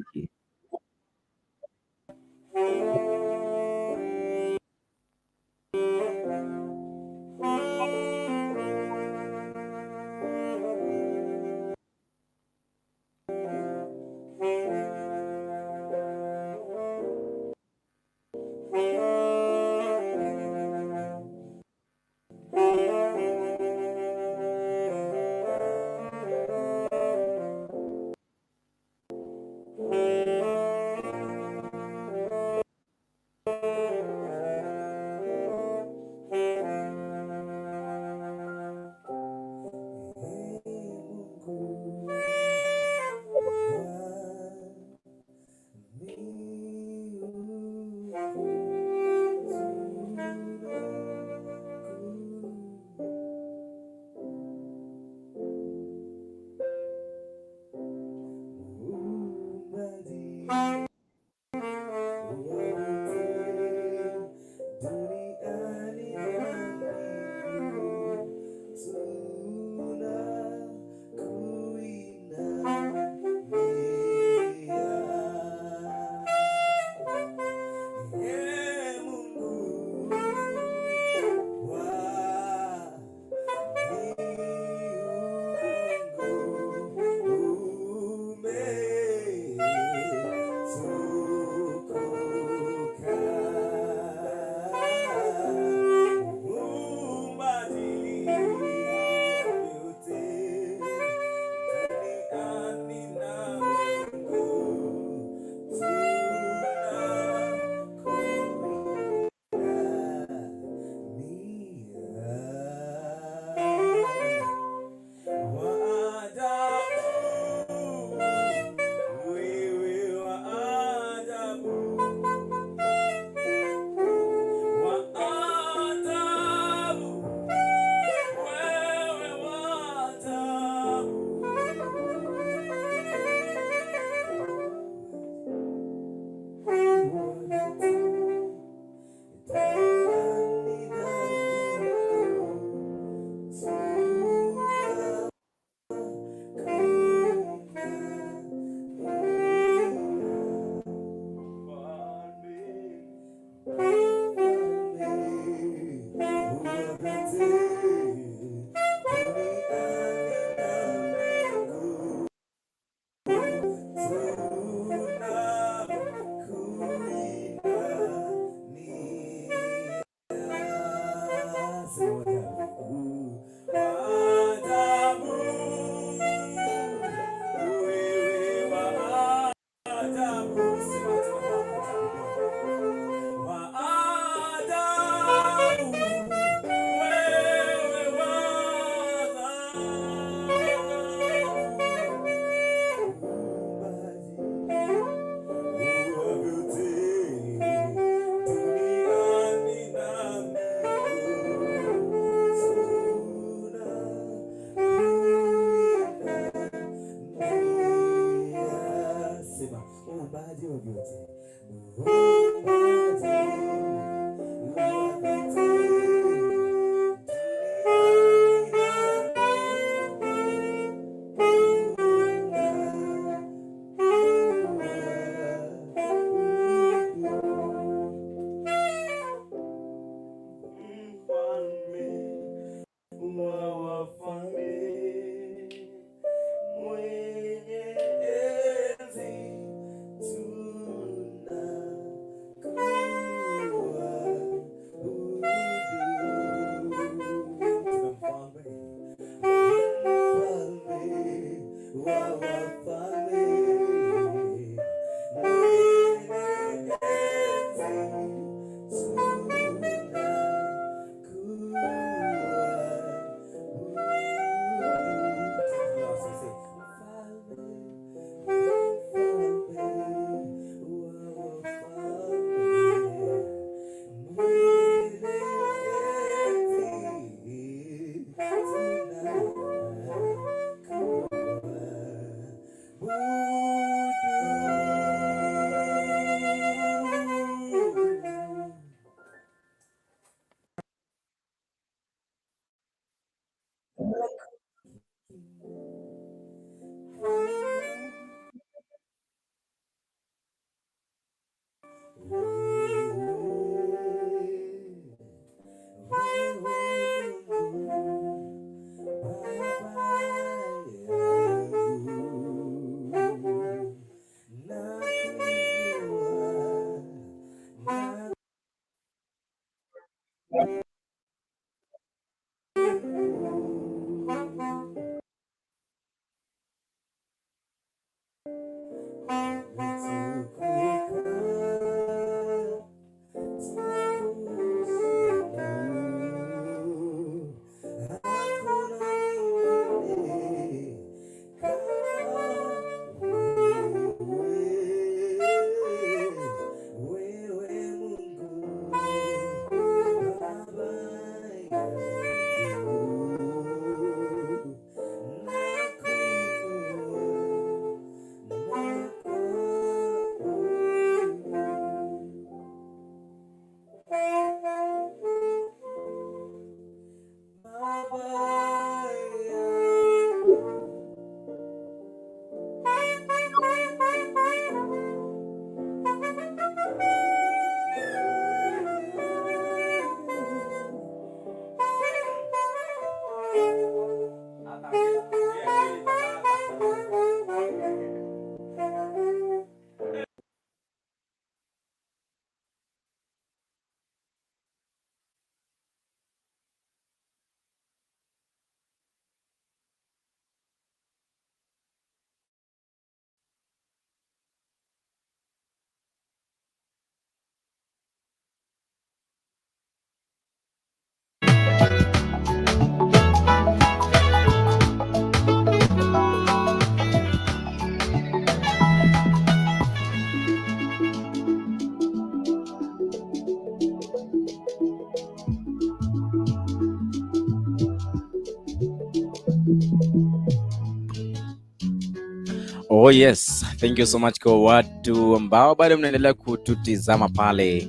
Oh yes, thank you so much kwa watu ambao bado mnaendelea kututizama pale.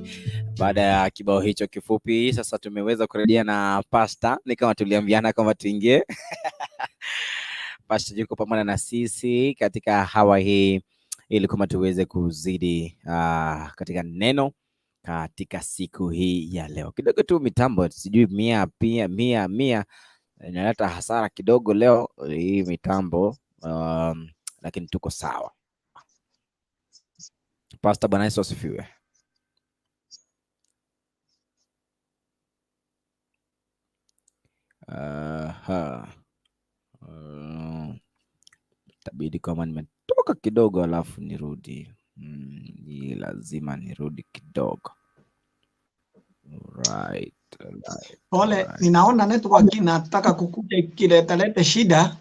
Baada ya kibao hicho kifupi, sasa tumeweza kurejea na Pasta. Ni kama tuliambiana kama tuingie. Pasta yuko pamoja na sisi katika hawa hii ili kama tuweze kuzidi katika neno katika siku hii ya leo. Kidogo tu mitambo sijui mia inaleta hasara kidogo leo hii mitambo, lakini tuko sawa. Pastor, Bwana Yesu asifiwe. Tabidi kama nimetoka kidogo alafu nirudi. Ni lazima nirudi kidogo. Right. Pole, ninaona network inataka kukuja ikileta shida.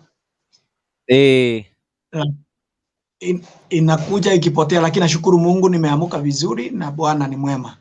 Inakuja ikipotea, lakini nashukuru Mungu nimeamuka vizuri na Bwana ni mwema.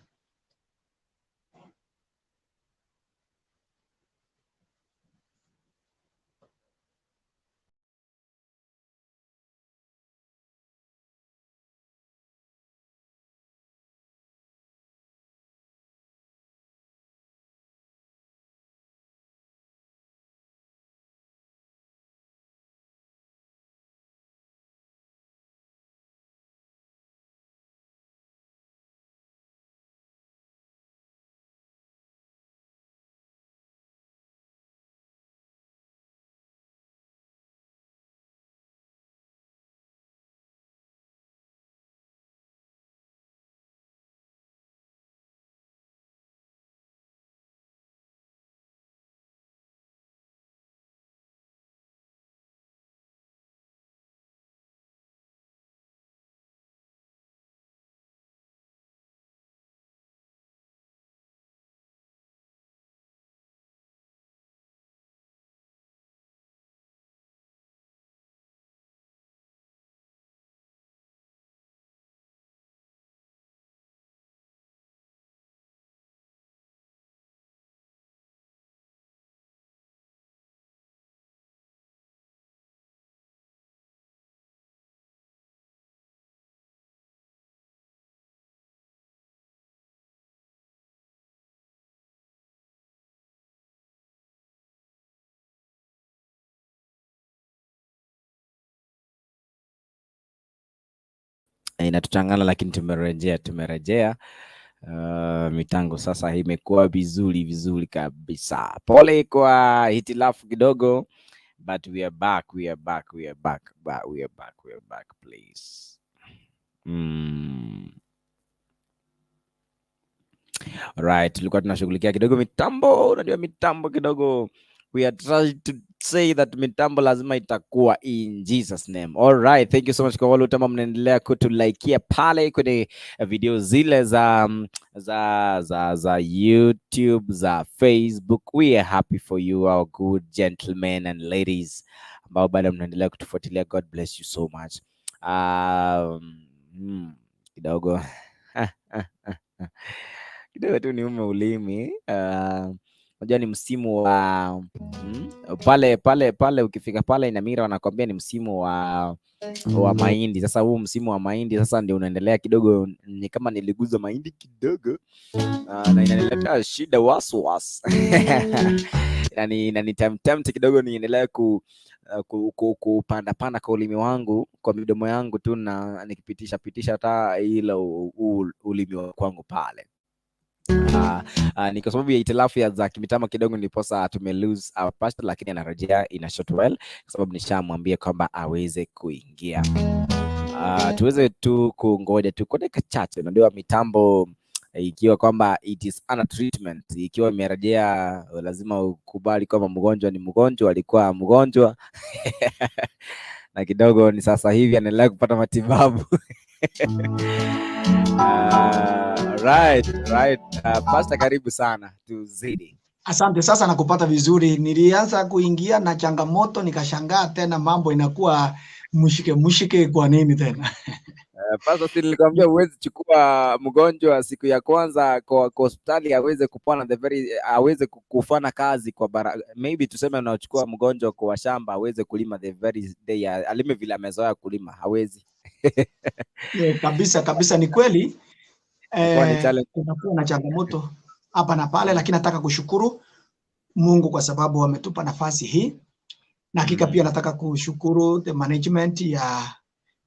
inatuchangana, lakini tumerejea. Mitango sasa imekuwa vizuri kabisa. Pole kwa hitilafu kidogo, but we are back please. Right, tulikuwa tunashughulikia kidogo mitambo. Unajua mitambo kidogo, we are trying to say that mitambo lazima itakuwa in Jesus name. All right, thank you so much kwa wale wote ambao mnaendelea kutulaikia pale kwenye video zile za YouTube, za Facebook. We are happy for you, our good gentlemen and ladies ambao bado mnaendelea kutufuatilia. God bless you so much. Kidogo kidogo tu niume ulimi. Unajua ni msimu wa pale ukifika pale Inamira wanakuambia ni msimu wa mahindi. Sasa huu msimu wa mahindi sasa ndio unaendelea kidogo, ni kama niliguza mahindi kidogo na inaniletea shida waswas. ni time kidogo niendelea kupanda kwa ulimi wangu, kwa midomo yangu tu, na nikipitisha hata ile ulimi wangu pale. Ni kwa sababu ya itilafu za kimitama kidogo ndiposa tume lose our pastor, lakini anarejea in a short while kwa sababu nishamwambia kwamba aweze kuingia. Tuweze tu kungoja tu kwa dakika chache. Unajua mitambo ikiwa kwamba it is under treatment, ikiwa imerejea lazima ukubali kwamba mgonjwa ni mgonjwa, alikuwa mgonjwa na kidogo ni sasa hivi anaendelea kupata matibabu. Right. Pastor, karibu sana, tuzidi. Asante, sasa nakupata vizuri. Nilianza kuingia na changamoto nikashangaa tena mambo inakuwa mushike kwa nini tena? Pastor, si nilikwambia uweze chukua mgonjwa siku ya kwanza kwa hospitali aweze kupona aweze kufanya kazi kwa maybe tuseme unachukua mgonjwa kwa shamba aweze kulima the very day alime vile amezoea kulima, hawezi. Kabisa ni kweli. Tunakuwa na changamoto hapa na pale, lakini nataka kushukuru Mungu kwa sababu ametupa nafasi hii, na hakika pia nataka kushukuru the management ya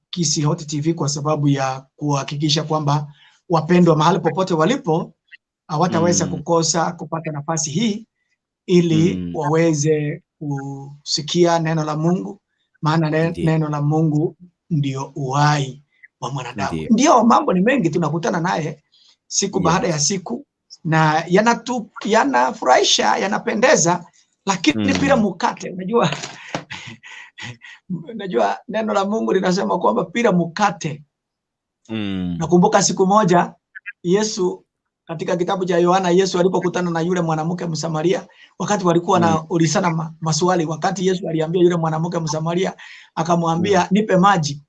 Kisii Hot TV kwa sababu ya kuhakikisha kwamba wapendwa mahali popote walipo hawataweza kukosa kupata nafasi hii ili waweze kusikia neno la Mungu, maana neno la Mungu ndio uhai wa mwanadamu. Ndio mambo ni mengi tunakutana naye siku baada ya siku, na yanafurahisha, yanapendeza, lakini bila mkate. Unajua neno la Mungu linasema kwamba bila mkate. Nakumbuka siku moja Yesu katika kitabu cha Yohana, Yesu alipokutana na yule mwanamke Msamaria, wakati walikuwa na ulizana maswali, wakati Yesu aliambia yule mwanamke Msamaria, akamwambia nipe maji.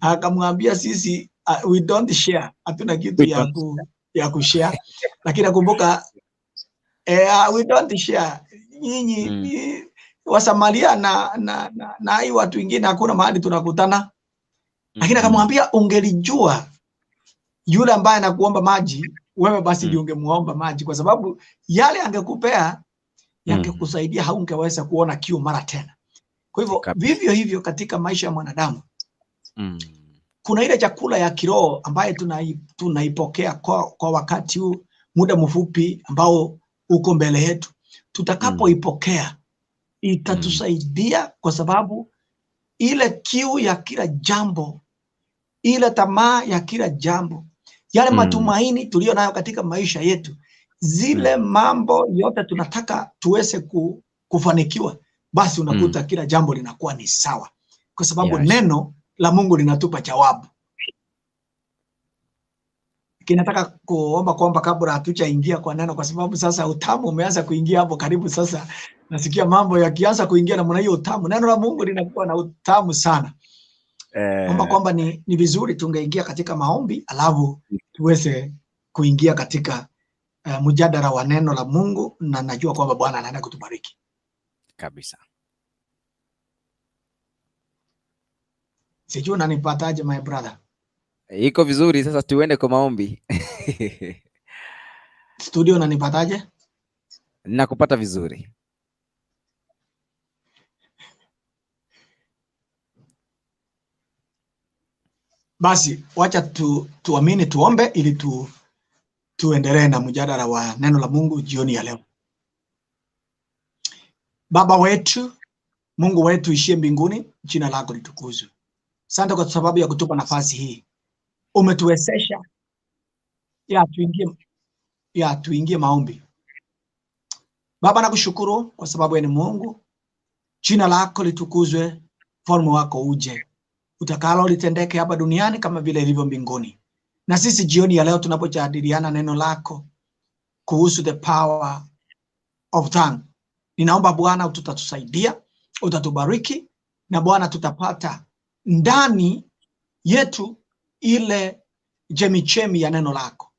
Akamwambia sisi we don't share, hatuna kitu ya kushare. Lakini nakumbuka we don't share, nyinyi Wasamaria na hii watu wengine hakuna mahali tunakutana. Lakini akamwambia ungelijua yule ambaye anakuomba maji, wewe basi ndio ungemuomba maji, kwa sababu yale angekupea yangekusaidia, haungeweza kuona kiu mara tena. Kwa hivyo vivyo hivyo katika maisha ya mwanadamu kuna ile chakula ya kiroho ambaye tunaipokea kwa wakati huu, muda mfupi ambao uko mbele yetu. Tutakapoipokea itatusaidia, kwa sababu ile kiu ya kila jambo, ile tamaa ya kila jambo, yale matumaini tulio nayo katika maisha yetu, zile mambo yote tunataka tuweze kufanikiwa, basi unakuta kila jambo linakuwa ni sawa, kwa sababu neno la Mungu linatupa jawabu. Kinataka kuomba kwamba kabla hatujaingia kwa neno, kwa sababu sasa utamu umeanza kuingia hapo karibu. Sasa nasikia mambo yakianza kuingia na hiyo utamu, neno la Mungu linakuwa na utamu sana. Omba kwamba ni vizuri tungeingia katika maombi, alafu tuweze kuingia katika mjadala wa neno la Mungu, na najua kwamba Bwana anaenda kutubariki kabisa. Sijui unanipataje my brother? Iko vizuri, sasa tuende kwa maombi. Studio unanipataje? Nakupata vizuri. Basi wacha tuamini, tuombe ili tuendelee na mjadala wa neno la Mungu jioni ya leo. Baba wetu, Mungu wetu ishie mbinguni, jina lako litukuzwe. Asante kwa sababu ya kutupa nafasi hii. Umetuwezesha tuingie maombi. Baba, nakushukuru kwa sababu ni Mungu. Jina lako litukuzwe, ufalme wako uje. Utakalo litendeke hapa duniani kama vile ilivyo mbinguni. Na sisi jioni ya leo tunapojadiliana neno lako kuhusu the power of tongue, ninaomba Bwana utatusaidia, utatubariki, na Bwana tutapata ndani yetu ile chemichemi ya neno lako,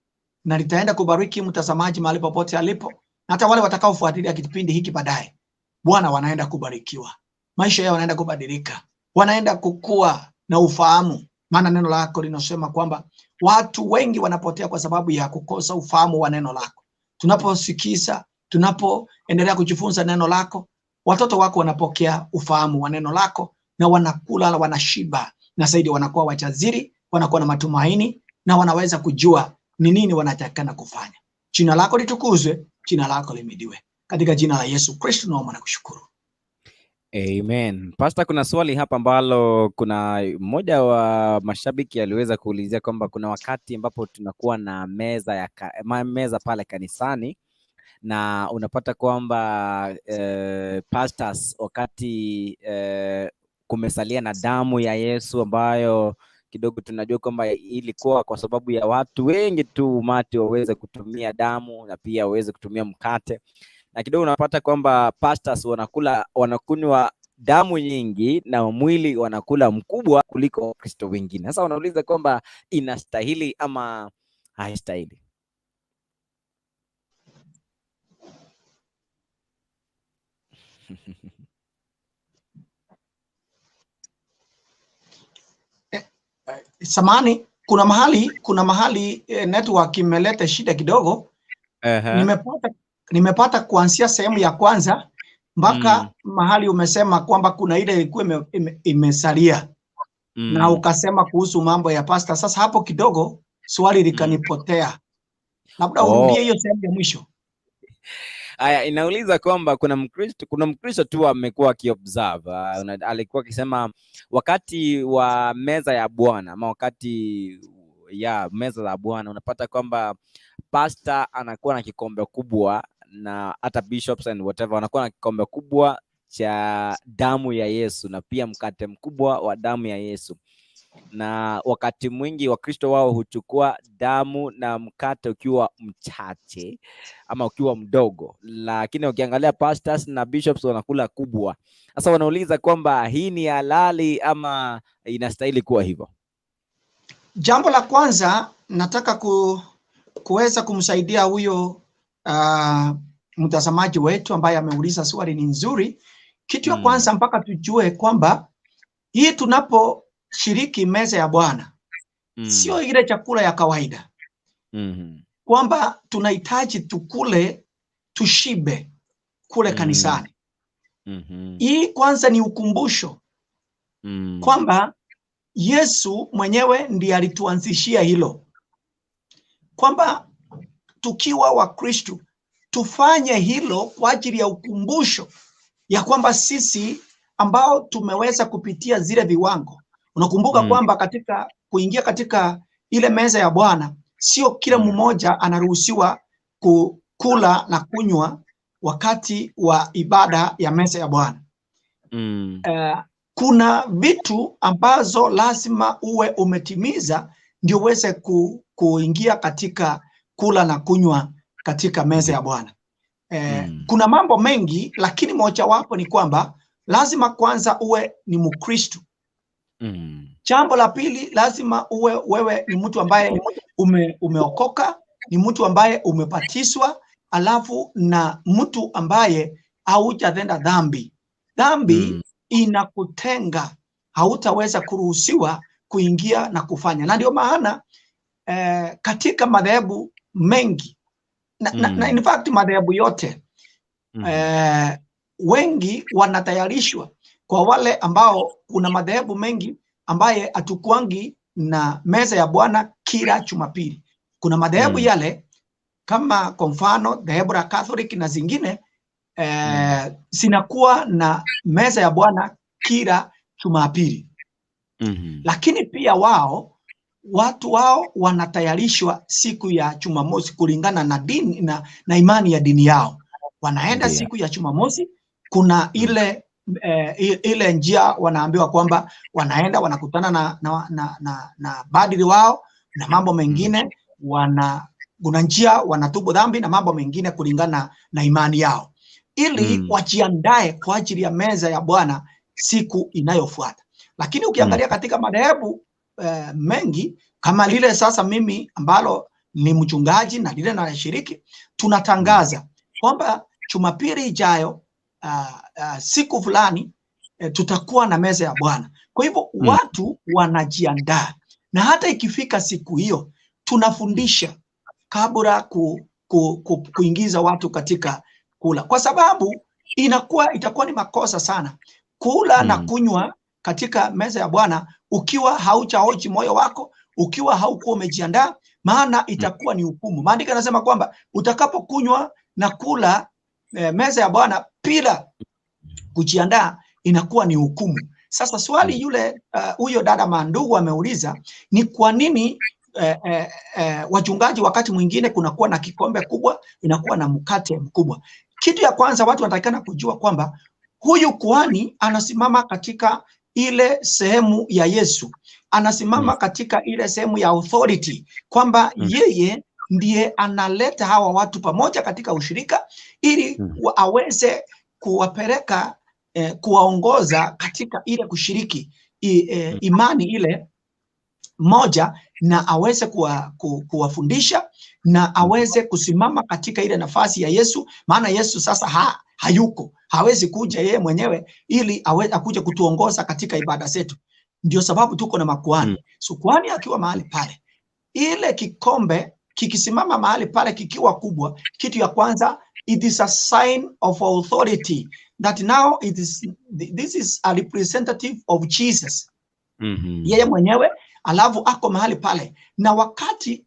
na litaenda kubariki mtazamaji mahali popote alipo, na hata wale watakaofuatilia kipindi hiki baadaye. Bwana, wanaenda kubarikiwa, maisha yao yanaenda kubadilika, wanaenda kukua na ufahamu, maana neno lako linasema kwamba watu wengi wanapotea kwa sababu ya kukosa ufahamu wa neno lako. Tunaposikiza, tunapoendelea kujifunza neno lako, watoto wako wanapokea ufahamu wa neno lako, na wanakula, wanashiba, na zaidi wanakuwa wajaziri, wanakuwa na matumaini, na wanaweza kujua ni nini wanatakana kufanya. Jina lako litukuzwe, jina lako limidiwe. Katika jina la Yesu Kristo naomba na kushukuru. Amen. Pastor, kuna swali hapa ambalo kuna mmoja wa mashabiki aliweza kuulizia kwamba kuna wakati ambapo tunakuwa na meza pale kanisani, na unapata kwamba pastors wakati kumesalia na damu ya Yesu ambayo kidogo tunajua kwamba ilikuwa kwa sababu ya watu wengi tu umati waweze kutumia damu na pia waweze kutumia mkate, na kidogo unapata kwamba pastors wanakunywa damu nyingi na mwili wanakula mkubwa kuliko Kristo wengine. Sasa wanauliza kwamba inastahili ama haistahili? Samani, kuna mahali network imeleta shida kidogo. Nimepata kuanzia sehemu ya kwanza mpaka mahali umesema kwamba kuna ile ilikuwa imesalia, na ukasema kuhusu mambo ya pasta. Sasa hapo kidogo swali likanipotea, labda urudie hiyo sehemu ya mwisho. Haya, inauliza kwamba kuna Mkristo tu amekuwa akiobserve, alikuwa akisema wakati wa meza ya Bwana ama wakati ya meza za Bwana unapata kwamba pastor anakuwa na kikombe kubwa, na hata bishops and whatever wanakuwa na kikombe kubwa cha damu ya Yesu na pia mkate mkubwa wa damu ya Yesu, na wakati mwingi Wakristo wao huchukua damu na mkate ukiwa mchache ama ukiwa mdogo, lakini ukiangalia pastors na bishops wanakula kubwa. Sasa wanauliza kwamba hii ni halali ama inastahili kuwa hivyo? Jambo la kwanza nataka kuweza kumsaidia huyo mtazamaji wetu ambaye ameuliza swali ni nzuri. Kitu ya kwanza mpaka tujue kwamba hii tunaposhiriki meza ya Bwana sio ile chakula ya kawaida. Kwamba tunahitaji tukule tushibe kule kanisani. Hii kwanza ni ukumbusho kwamba Yesu mwenyewe ndiye alituanzishia hilo, kwamba tukiwa Wakristo tufanye hilo kwa ajili ya ukumbusho ya kwamba sisi ambao tumeweza kupitia zile viwango. Unakumbuka kwamba katika kuingia katika ile meza ya Bwana sio kila mmoja anaruhusiwa kukula na kunywa wakati wa ibada ya meza ya Bwana. Kuna vitu ambazo lazima uwe umetimiza ndio uweze kuingia katika kula na kunywa katika meza ya Bwana. Kuna mambo mengi, lakini mojawapo ni kwamba lazima kwanza uwe ni Mkristo. Jambo la pili, lazima wewe ni mtu ambaye umeokoka, ni mtu ambaye umebatizwa, alafu na mtu ambaye haujatenda dhambi. Dhambi inakutenga, hautaweza kuruhusiwa kuingia na kufanya. Na ndio maana katika madhehebu mengi na in fact madhehebu yote wengi wanatayarishwa kwa wale ambao kuna madhehebu mengi ambaye hatukwangi na meza ya Bwana kila Jumapili. Kuna madhehebu yale kama kwa mfano dhehebu la Catholic na zingine zinakuwa na meza ya Bwana kila Jumapili. Lakini pia watu wao wanatayarishwa siku ya Jumamosi kulingana na dini na imani ya dini yao. Wanaenda siku ya Jumamosi, kuna ile njia wanaambiwa kwamba wanaenda wanakutana na badili wao na mambo mengine, kuna njia wanatubu dhambi na mambo mengine kulingana na imani yao, ili wajiandae kwa ajili ya meza ya Bwana siku inayofuata. Lakini ukiangalia katika madhehebu mengi kama lile sasa mimi ambalo ni mchungaji na lile nashiriki, tunatangaza kwamba Jumapili ijayo siku fulani tutakuwa na meza ya Bwana. Kwa hivyo watu wanajiandaa, na hata ikifika siku hiyo tunafundisha kabla kuingiza watu katika kula, kwa sababu itakuwa ni makosa sana kula na kunywa katika meza ya Bwana ukiwa haujaoji moyo wako, ukiwa haukuwa umejiandaa, maana itakuwa ni hukumu. Maandiko yanasema kwamba utakapokunywa na kula meza ya Bwana bila kujiandaa inakuwa ni hukumu. Sasa swali yule huyo dada Mandugu ameuliza ni kwa nini wachungaji wakati mwingine kunakuwa na kikombe kubwa, inakuwa na mkate mkubwa. Kitu ya kwanza watu wanatakana kujua kwamba huyu kuhani anasimama katika ile sehemu ya Yesu, anasimama katika ile sehemu ya authority, kwamba yeye ndiye analeta hawa watu pamoja katika ushirika ili aweze kuwapeleka kuwaongoza katika ile kushiriki imani ile moja, na aweze kuwafundisha na aweze kusimama katika ile nafasi ya Yesu. Maana Yesu sasa hayuko, hawezi kuja yeye mwenyewe ili akuje kutuongoza katika ibada zetu. Ndio sababu tuko na makuhani. So kuhani akiwa mahali pale, ile kikombe kikisimama mahali pale kikiwa kubwa, kitu ya kwanza, it is a sign of authority that now this is a representative of Jesus. Yeye mwenyewe alafu ako mahali pale, na wakati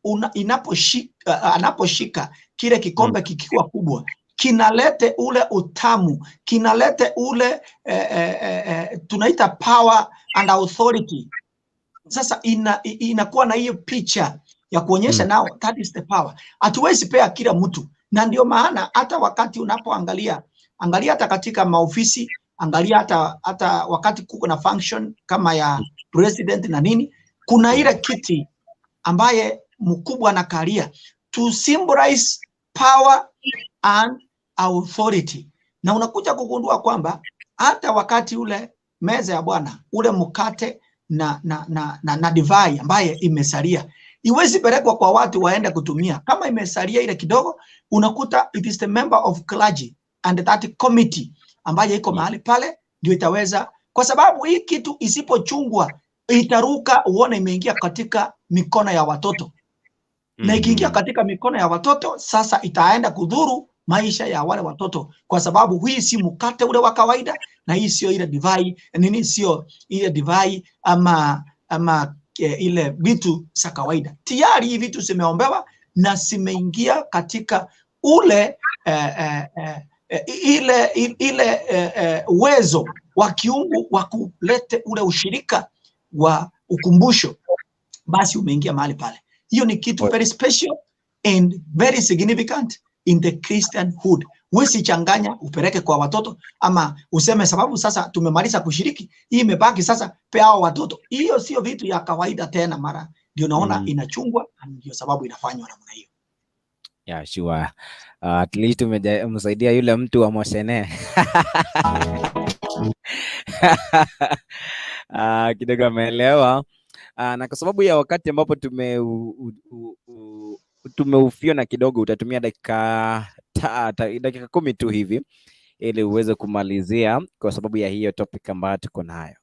anaposhika kile kikombe kikiwa kubwa, kinalete ule utamu, kinalete ule tunaita power and authority. Sasa inakuwa na hiyo picha ya kuonyesha now that is the power. Hatuwezi pea kila mtu, na ndio maana hata wakati unapoangalia hata katika maofisi, angalia hata wakati kuko na function kama ya president na nini, kuna ile kiti ambaye mkubwa anakalia to symbolize power and authority. Na unakuja kugundua kwamba hata wakati ule meza ya Bwana, ule mkate na divai ambaye imesalia, iwezi pelekwa kwa watu waende kutumia. Kama imesalia ile kidogo, unakuta it is the member of clergy and that committee ambaye iko mahali pale ndio itaweza, kwa sababu hii kitu isipochungwa itaruka, uone imeingia katika mikono ya watoto. Na ikiingia katika mikono ya watoto, sasa itaenda kudhuru maisha ya wale watoto, kwa sababu hii si mkate ule wa kawaida, na hii sio ile divai sio ile divai ama ile vitu za kawaida. Tayari hii vitu zimeombewa na zimeingia katika ule uwezo wa kiungu wa kulete ule ushirika wa ukumbusho, basi umeingia mahali pale. Hiyo ni kitu very special and very significant in the Christianhood. Wesi changanya upeleke kwa watoto, ama useme sababu sasa tumemaliza kushiriki, hii imebaki sasa pe hao watoto. Hiyo sio vitu ya kawaida tena, mara ndio naona inachungwa, ndio sababu inafanywa namna hiyo. Yeah, sure. At least umesaidia yule mtu wa Moshenee. Kidogo ameelewa. Na kwa sababu ya wakati ambapo tumeufiona kidogo, utatumia dakika 10 tu hivi ili uweze kumalizia, kwa sababu ya hiyo topic ambayo tuko nayo.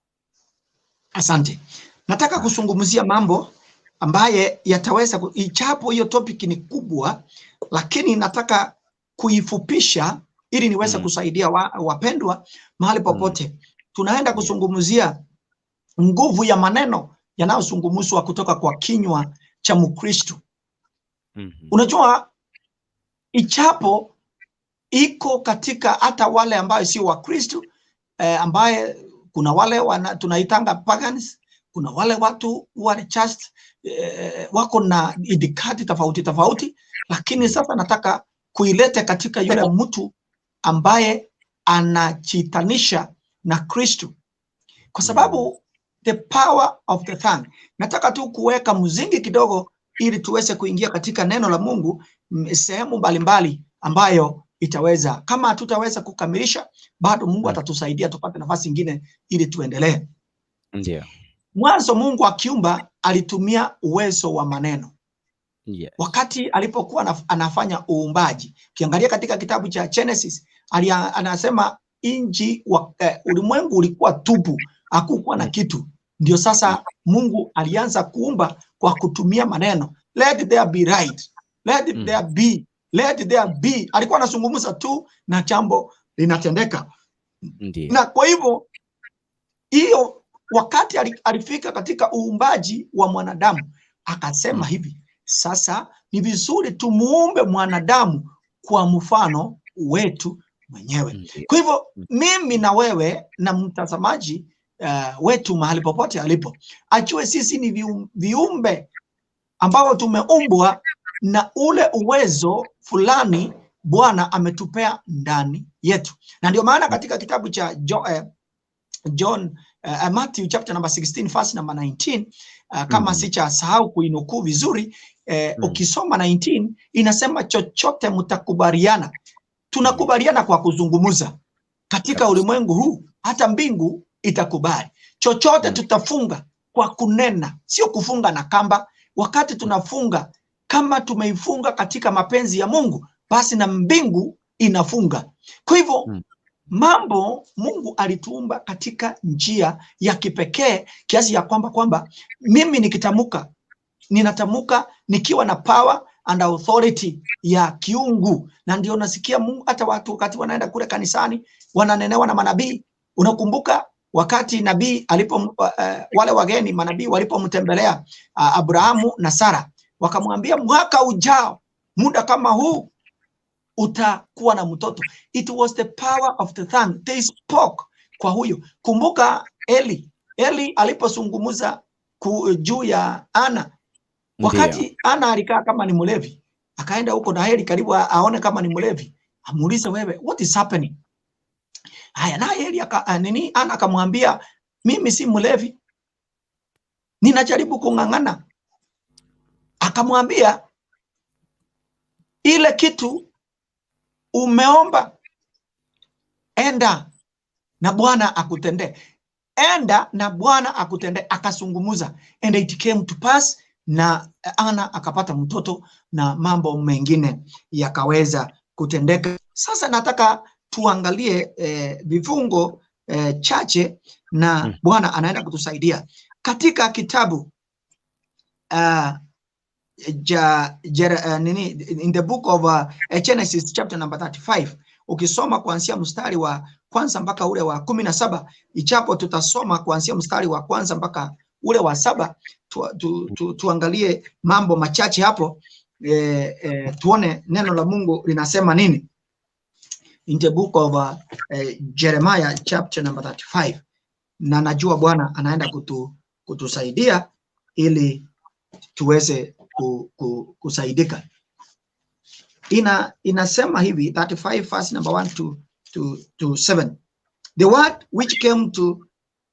Asante. Nataka kuzungumzia mambo ambaye yataweza ichapo hiyo topic ni kubwa, lakini nataka kuifupisha ili niweze kusaidia wapendwa mahali popote. Tunaenda kuzungumzia nguvu ya maneno yanayozungumzwa kutoka kwa kinywa cha Mkristo. Unajua, ichapo iko katika hata wale ambao sio Wakristo, ambaye kuna wale tunaitanga pagans, kuna wale watu wale just wako na itikadi tofauti, lakini sasa nataka kuilete katika yule mtu ambaye anachitanisha na Kristo, kwa sababu the power of the tongue. Nataka tu kuweka mzingi kidogo ili tuweze kuingia katika neno la Mungu sehemu mbalimbali ambayo itaweza, kama hatutaweza kukamilisha bado Mungu atatusaidia tupate nafasi nyingine ili tuendelee. Ndio. Mwanzo Mungu akiumba alitumia uwezo wa maneno. Yes. Wakati alipokuwa anafanya uumbaji, ukiangalia katika kitabu cha Genesis, anasema ulimwengu ulikuwa tupu, hakukuwa na kitu. Ndio sasa Mungu alianza kuumba kwa kutumia maneno. Let there be light, let there be, let there be. Alikuwa anazungumza tu na jambo linatendeka. Ndiyo. Na kwa hivyo hiyo wakati alifika katika uumbaji wa mwanadamu, akasema hivi, sasa ni vizuri tumuumbe mwanadamu kwa mfano wetu mwenyewe. Ndiyo. Kwa hivyo mimi na wewe na mtazamaji wetu mahali popote alipo, ajue sisi ni viumbe ambao tumeumbwa na ule uwezo fulani Bwana ametupea ndani yetu. Na ndio maana katika kitabu cha Matthew chapter number 16 verse number 19, kama sichasahau kuinukuu vizuri, ukisoma 19 inasema chochote mtakubaliana. Tunakubaliana kwa kuzungumza katika ulimwengu huu, hata mbingu itakubali. Chochote tutafunga kwa kunena, sio kufunga na kamba. Wakati tunafunga, kama tumeifunga katika mapenzi ya Mungu, basi na mbingu inafunga. Kwa hivyo mambo Mungu alituumba katika njia ya kipekee kiasi ya kwamba mimi nikitamka, ninatamka nikiwa na power and authority ya kiungu. Na ndio nasikia Mungu, hata watu wakati wanaenda kule kanisani wananenewa na manabii. Unakumbuka wakati nabii wale wageni manabii walipomtembelea Abrahamu na Sara, wakamwambia mwaka ujao muda kama huu utakuwa na mtoto. It was the power of the tongue. They spoke kwa huyo. Kumbuka Eli alipozungumza juu ya Ana, wakati Ana alikaa kama ni mlevi, akaenda huko na Eli karibu aone kama ni mlevi, amuulize, wewe, what is happening? Haya, na Eli Ana akamwambia, mimi si mlevi, ninajaribu kung'ang'ana. Akamwambia, ile kitu umeomba, enda na Bwana akutendee. Enda na Bwana akutendee. Akazungumza, and it came to pass, na Ana akapata mtoto na mambo mengine yakaweza kutendeka. Sasa nataka tuangalie vifungo chache na Bwana anaenda kutusaidia katika kitabu in the book of Genesis chapter number 35. Ukisoma kuanzia mstari wa kwanza mpaka ule wa 17, ichapo tutasoma kuanzia mstari wa kwanza mpaka ule wa 7, tuangalie mambo machache hapo, tuone neno la Mungu linasema nini. In the book of Jeremiah chapter number 35. Na najua Bwana anaenda kutusaidia ili tuweze kusaidika. Inasema hivi, 35 verse number 1 to 7. The word which came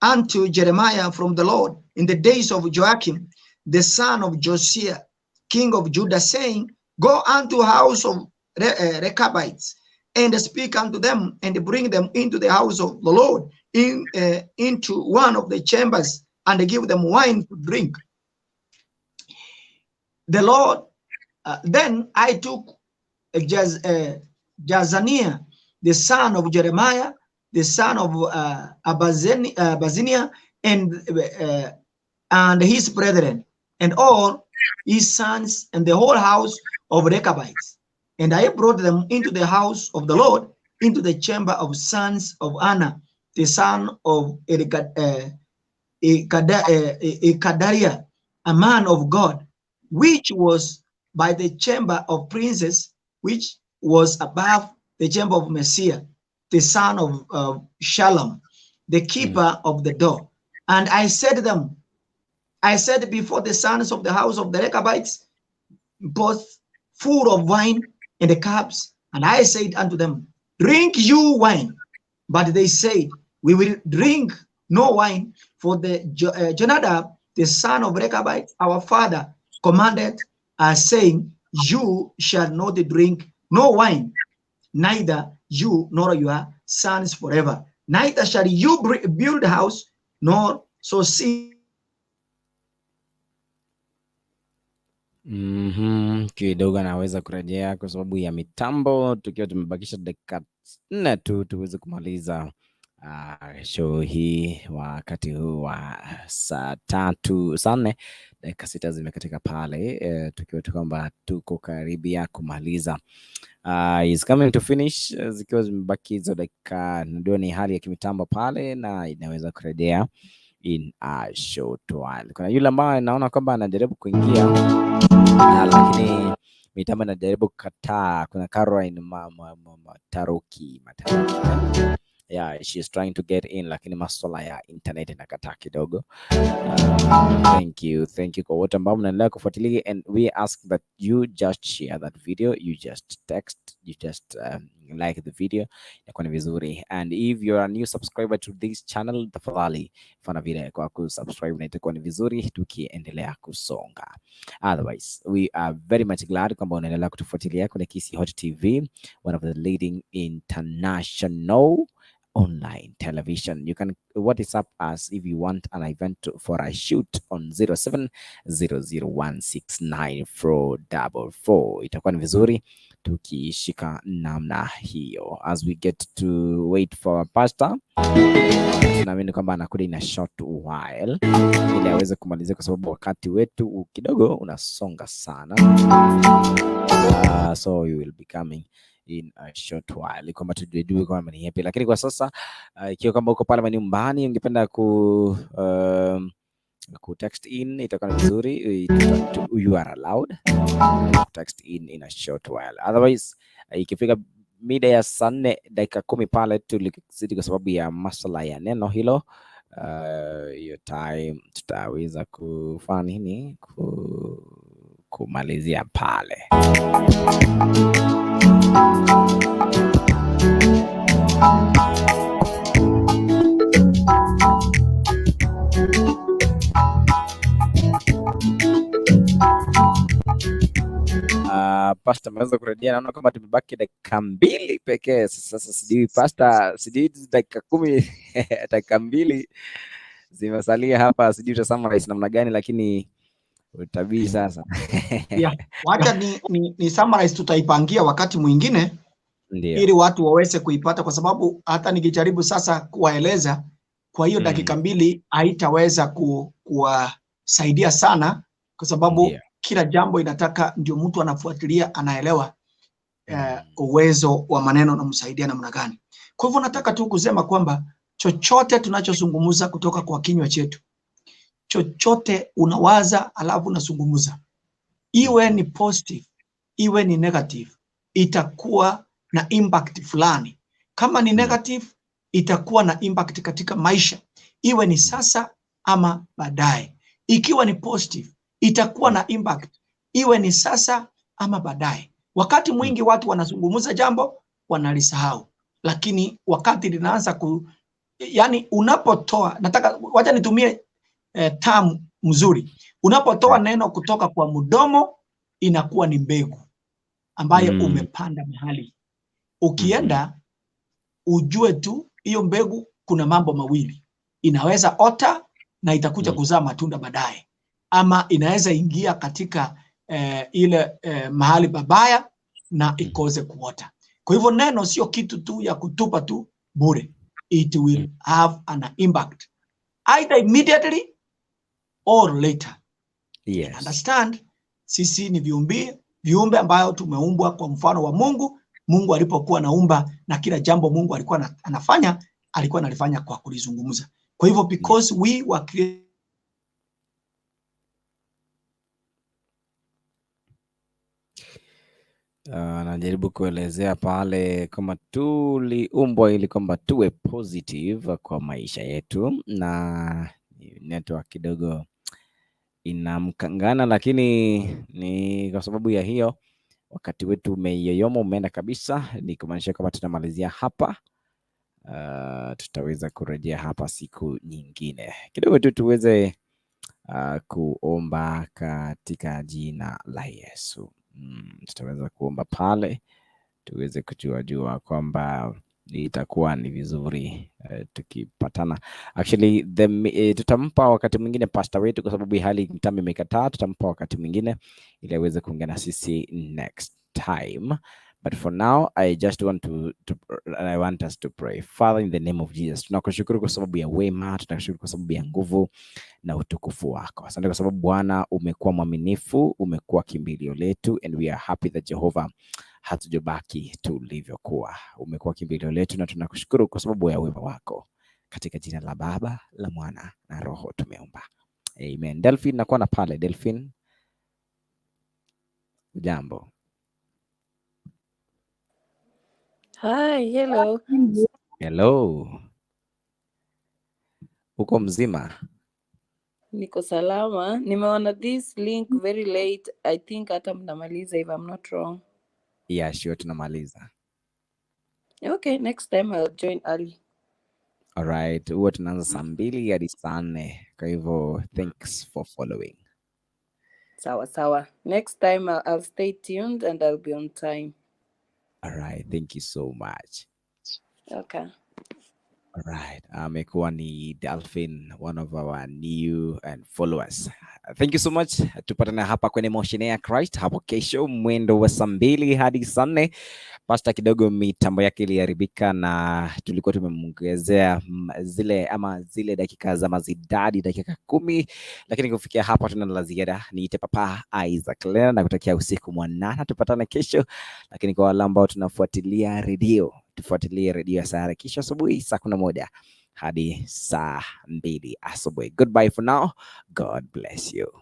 unto Jeremiah from the Lord in the days of Joachim, the son of Josiah, king of Judah, saying, Go unto house of Rechabites, and speak unto them, and bring them into the house of the Lord, into one of the chambers, and give them wine to drink. The Lord, then I took Jazaniah, the son of Jeremiah, the son of Baziniah, and his brethren, and all his sons, and the whole house of Rechabites. And I brought them into the house of the Lord, into the chamber of sons of Anna, the son of Kadaria, a man of God, which was by the chamber of princes, which was above the chamber of Messiah, the son of Shalom, the keeper of the door. And I said before the sons of the house of the Rechabites, both full of wine in the cups, and I said unto them, drink you wine. But they said, we will drink no wine, for the Jonadab, the son of Rechabite, our father, commanded us, saying, you shall not drink no wine, neither you nor your sons forever. Neither shall you build a house, nor so see. Kidogo anaweza kurejea kwa sababu ya mitambo, tukiwa tumebakisha dakika 4 tu tuweze kumaliza show hii wakati huu wa saa 4 dakika 6 zimekatika pale, tukiwa kwamba tuko karibia kumaliza. Is coming to finish, zikiwa zimebaki hizo dakika, ndio ni hali ya kimitambo pale na inaweza kurejea in a short while. Kuna yule ambaye naona kwamba anajaribu kuingia lakini mitambo inajaribu kukataa. Kuna Caroline Mataruki. Yeah, she's trying to get in, lakini masuala ya internet inakataa kidogo. Thank you kwa wote ambao mnaendelea kufuatilia, and we ask that you just share that video, you just text, you just like the video, inakuwa ni vizuri. And if you're a new subscriber to this channel, tafadhali fanya vile kwa kusubscribe, na itakuwa ni vizuri tukiendelea kusonga. Otherwise, we are very much glad kwamba unaendelea kutufuatilia kwenye Kisi Hot TV, one of the leading international online television. You can WhatsApp us if you want an event for a shoot on 0700169444. Itakuwa ni vizuri tukishika namna hiyo. As we get to wait for our pastor, tunaamini kwamba anakuja in a short while ili aweze kumalizia, kwa sababu wakati wetu kidogo unasonga sana. So you will be coming in a short while, kwamba tujue kwamba ni yapi. Lakini kwa sasa ikiwa kama uko pale nyumbani ungependa ku text in, itakuwa vizuri. You are allowed text in a short while. Otherwise, ikifika mida ya 4 dakika 10 pale tulizidi kwa sababu ya masuala ya neno hilo, hiyo time tutaweza kufanya nini, kumalizia pale. Pastor ameweza kurejea, naona kama tumebaki dakika 2 pekee. Sasa sijui pastor, sijui dakika 10 dakika 2 zimesalia hapa, sijui utasummarize namna gani, lakini utabii sasa. Yeah, wacha ni summarize, tutaipangia wakati mwingine ili watu waweze kuipata, kwa sababu hata nikijaribu sasa kuwaeleza kwa hiyo dakika 2 haitaweza kuwasaidia sana, kwa sababu kila jambo inataka ndio mtu anafuatilia, anaelewa uwezo wa maneno na msaidia namna gani. Kwa hivyo nataka tu kusema kwamba chochote tunachozungumza kutoka kwa kinywa chetu, chochote unawaza alafu unazungumza, iwe ni positive iwe ni negative, itakuwa na impact fulani. Kama ni negative, itakuwa na impact katika maisha, iwe ni sasa ama baadaye. Ikiwa ni positive, itakuwa na impact, iwe ni sasa ama baadaye. Wakati mwingi watu wanazungumza jambo wanalisahau, lakini wakati linaanza yani unapotoa, nataka wacha nitumie term mzuri, unapotoa neno kutoka kwa mdomo, inakuwa ni mbegu ambayo umepanda mahali. Ukienda ujue tu hiyo mbegu kuna mambo mawili, inaweza ota na itakuja kuzaa matunda baadaye, ama inaweza ingia katika ile mahali babaya na ikoze kuota. Kwa hivyo neno sio kitu tu ya kutupa tu bure. It will have an impact either immediately or later. Yes. Understand? Sisi ni viumbe ambayo tumeumbwa kwa mfano wa Mungu. Mungu alipokuwa naumba, na kila jambo Mungu alikuwa anafanya, alikuwa analifanya kwa kulizungumza. Kwa hivyo because we were created najaribu kuelezea pale kama tuliumbwa ili kwamba tuwe positive kwa maisha yetu, na network kidogo inamkangana, lakini ni kwa sababu ya hiyo wakati wetu umeyoyoma, umeenda kabisa. Ni kumaanisha kama tunamalizia hapa. Tutaweza kurejea hapa siku nyingine kidogo tu tuweze kuomba katika jina la Yesu. Tutaweza kuomba pale tuweze kujua kwamba itakuwa ni vizuri tukipatana. Actually tutampa wakati mwingine pastor wetu, kwa sababu hali mtambo imekataa. Tutampa wakati mwingine ili aweze kuungana sisi next time. But for now, I just want I want us to pray. Father, in the name of Jesus, tunakushukuru kwa sababu ya wema, tunakushukuru kwa sababu ya nguvu na utukufu wako. Asante kwa sababu Bwana umekuwa mwaminifu, umekuwa kimbilio letu, and we are happy that Jehovah hatujabaki tulivyokuwa. Umekuwa kimbilio letu na tunakushukuru kwa sababu ya wema wako. Katika jina la Baba, la Mwana na Roho tumeomba. Amen. Delphine, nakuwa na pale. Delphine, jambo. Hi, hello. Hello. Uko mzima? Niko salama. Nimeona this link very late. I think hata mnamaliza if I'm not wrong. Yeah, sure, tunamaliza. Okay, next time I'll join early. All right. Huwa tunaanza saa 2 hadi saa 4. Kwa hivyo thanks for following. Sawa. Next time I'll stay tuned and I'll be on time. All right. Thank you so much. Okay. All right. Amekuwa ni Delphine, one of our new and followers. Thank you so much. Tupatane hapa kwenye Moshenee ya Christ hapo kesho mwendo wa saa 2 hadi saa 4. Pastor kidogo mitambo yake iliharibika na tulikuwa tumemongezea zile dakika za mazidadi, dakika 10, lakini kufikia hapa tuna la ziada. Niite Papa Isaac Lena na kutakia usiku mwanana. Tupatane kesho, lakini kwa wale ambao tunafuatilia redio, tufuatilie redio ya Sayari kisha asubuhi saa 11 hadi saa 2 asubuhi. Goodbye for now. God bless you.